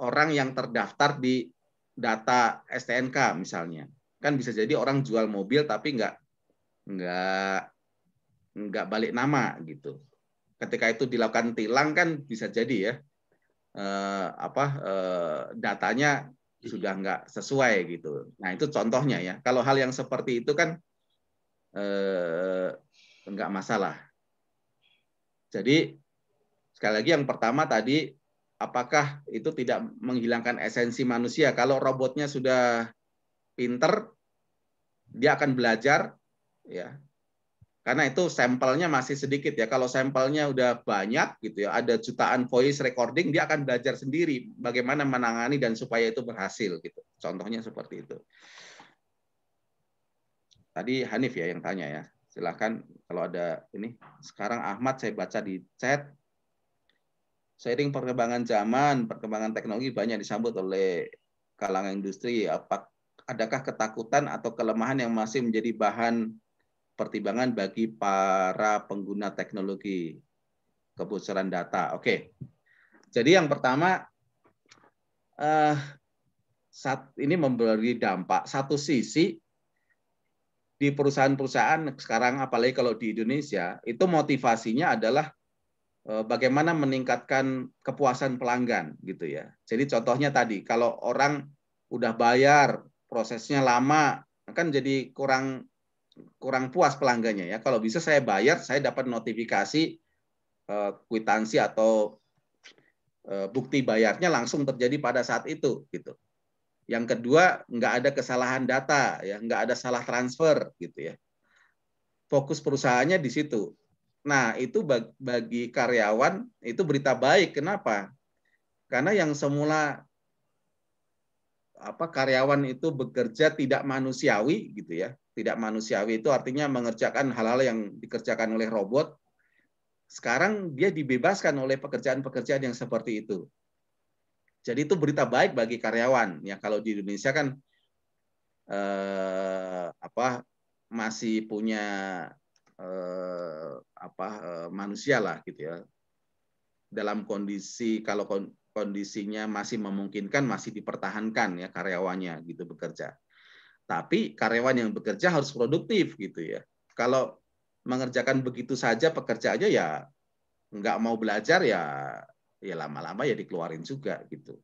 orang yang terdaftar di data STNK misalnya. Kan bisa jadi orang jual mobil tapi nggak balik nama gitu. Ketika itu dilakukan tilang kan bisa jadi ya datanya sudah nggak sesuai gitu. Nah itu contohnya ya. Kalau hal yang seperti itu kan nggak masalah. Jadi sekali lagi yang pertama tadi, apakah itu tidak menghilangkan esensi manusia? Kalau robotnya sudah pinter, dia akan belajar, ya. Karena itu sampelnya masih sedikit ya. Kalau sampelnya udah banyak gitu ya, ada jutaan voice recording, dia akan belajar sendiri bagaimana menangani dan supaya itu berhasil gitu. Contohnya seperti itu. Tadi Hanif ya yang tanya ya. Silahkan kalau ada ini. Sekarang Ahmad saya baca di chat. Seiring perkembangan zaman, perkembangan teknologi banyak disambut oleh kalangan industri. Adakah ketakutan atau kelemahan yang masih menjadi bahan pertimbangan bagi para pengguna teknologi kebocoran data? Oke. Jadi yang pertama, saat ini memberi dampak. Satu sisi, di perusahaan-perusahaan sekarang, apalagi kalau di Indonesia, itu motivasinya adalah bagaimana meningkatkan kepuasan pelanggan gitu ya. Jadi contohnya tadi, kalau orang udah bayar, prosesnya lama, kan jadi kurang puas pelanggannya ya. Kalau bisa saya bayar, saya dapat notifikasi kwitansi atau bukti bayarnya langsung terjadi pada saat itu gitu. Yang kedua, nggak ada kesalahan data ya, nggak ada salah transfer gitu ya. Fokus perusahaannya di situ. Nah, itu bagi karyawan itu berita baik. Kenapa? Karena yang semula karyawan itu bekerja tidak manusiawi gitu ya. Tidak manusiawi itu artinya mengerjakan hal-hal yang dikerjakan oleh robot. Sekarang dia dibebaskan oleh pekerjaan-pekerjaan yang seperti itu. Jadi itu berita baik bagi karyawan. Ya kalau di Indonesia kan masih punya manusia lah gitu ya. Dalam kondisi kalau kondisinya masih memungkinkan, masih dipertahankan ya karyawannya gitu bekerja. Tapi karyawan yang bekerja harus produktif gitu ya. Kalau mengerjakan begitu saja pekerjaannya ya nggak mau belajar ya lama-lama ya dikeluarin juga gitu.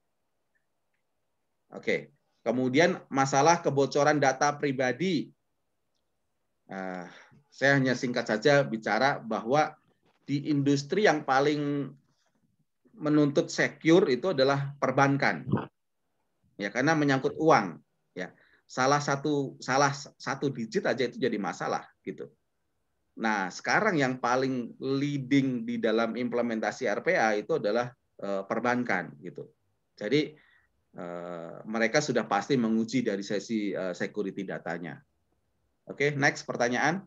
Oke. Kemudian masalah kebocoran data pribadi. Saya hanya singkat saja bicara bahwa di industri yang paling menuntut secure itu adalah perbankan, ya karena menyangkut uang, ya salah satu digit aja itu jadi masalah gitu. Nah sekarang yang paling leading di dalam implementasi RPA itu adalah perbankan gitu. Jadi mereka sudah pasti menguji dari sisi security datanya. Oke, next pertanyaan.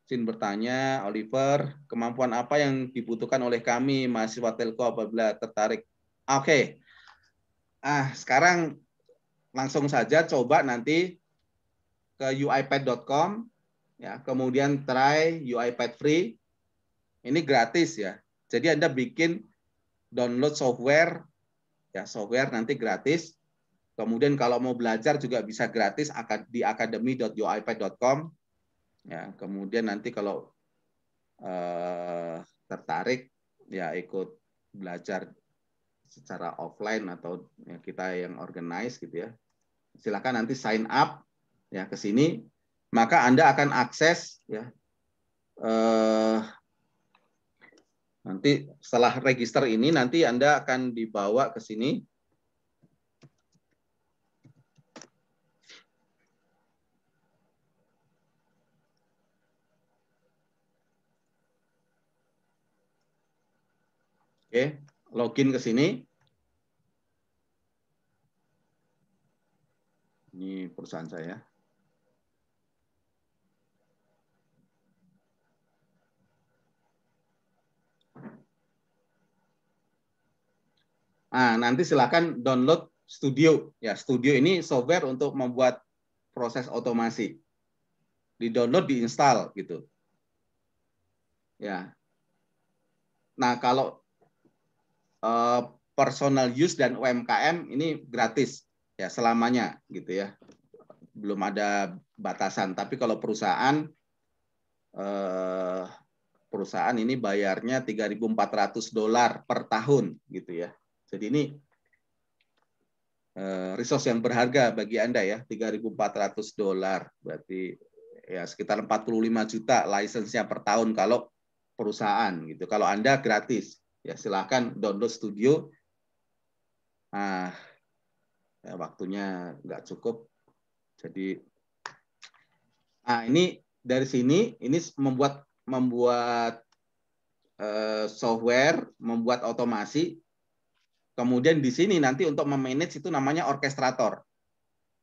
Sin bertanya, Oliver, kemampuan apa yang dibutuhkan oleh kami mahasiswa Telco apabila tertarik? Oke. Sekarang langsung saja coba nanti ke uipad.com ya, kemudian try UiPath free. Ini gratis ya. Jadi Anda bikin download software ya, software nanti gratis. Kemudian kalau mau belajar juga bisa gratis di academy.uipad.com. Ya, kemudian nanti kalau tertarik ya ikut belajar secara offline atau ya, kita yang organize gitu ya. Silakan nanti sign up ya ke sini, maka Anda akan akses ya nanti setelah register ini nanti Anda akan dibawa ke sini. Oke, login ke sini. Ini perusahaan saya. Nah, nanti silakan download Studio. Ya, Studio ini software untuk membuat proses otomasi. Di-download, diinstal gitu. Ya. Nah, kalau personal use dan UMKM ini gratis ya selamanya gitu ya. Belum ada batasan. Tapi kalau perusahaan ini bayarnya $3.400 per tahun gitu ya. Jadi ini resource yang berharga bagi Anda ya, $3.400 berarti ya sekitar 45 juta license-nya per tahun kalau perusahaan gitu. Kalau Anda gratis ya silakan download Studio. Nah, ya, waktunya nggak cukup. Jadi ini dari sini ini membuat software, membuat otomasi. Kemudian di sini nanti untuk memanage itu namanya orkestrator.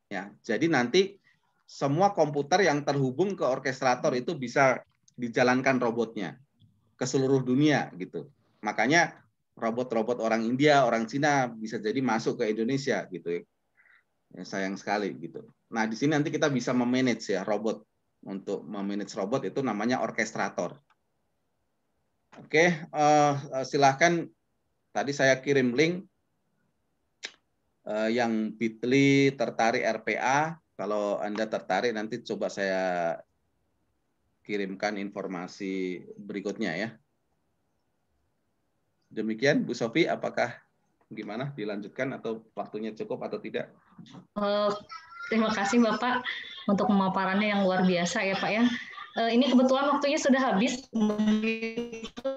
Ya, jadi nanti semua komputer yang terhubung ke orkestrator itu bisa dijalankan robotnya ke seluruh dunia gitu. Makanya robot-robot orang India, orang Cina bisa jadi masuk ke Indonesia gitu. Ya, sayang sekali gitu. Nah, di sini nanti kita bisa memanage ya robot. Untuk memanage robot itu namanya orkestrator. Oke, silahkan. Tadi saya kirim link yang Bitly tertarik RPA. Kalau Anda tertarik nanti coba saya kirimkan informasi berikutnya ya. Demikian Bu Sofi, apakah gimana dilanjutkan atau waktunya cukup atau tidak? Terima kasih Bapak untuk pemaparannya yang luar biasa ya Pak ya. Ini kebetulan waktunya sudah habis. Begitu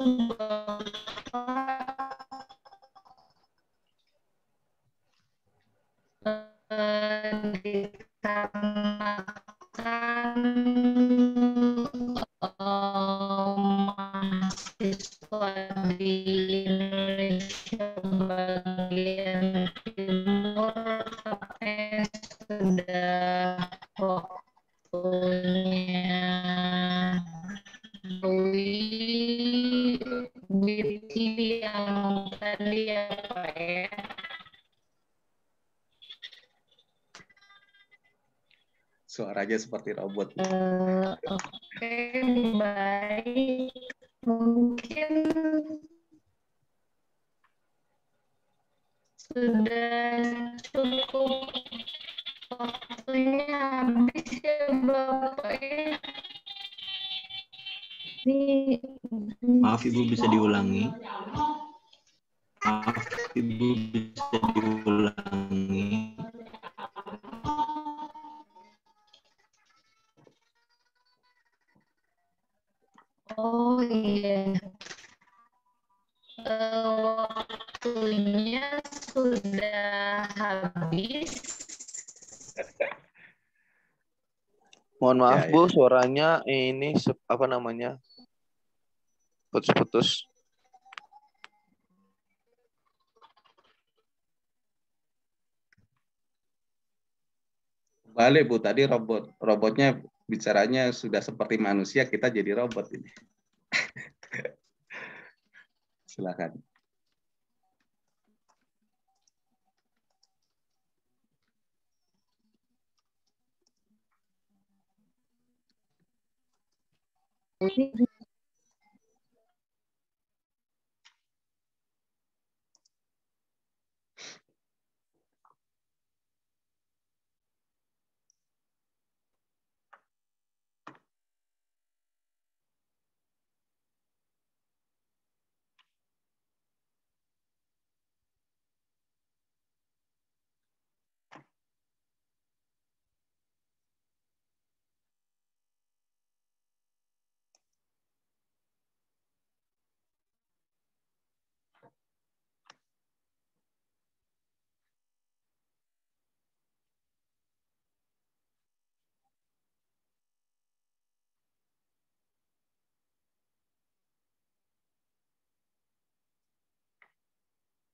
dikarenakan mahasiswa di Indonesia bagian timur sudah waktunya BTV yang tadi ya Pak ya. Suaranya seperti robot. Oke, baik. Mungkin sudah cukup waktunya habis ya Bapak ya. Maaf Ibu, bisa diulangi? Maaf Ibu, bisa diulangi? Oh iya. Waktunya sudah habis. Mohon maaf Bu, suaranya ini apa namanya? Putus-putus. Balik Bu, tadi robotnya bicaranya sudah seperti manusia, kita jadi robot ini. Silakan.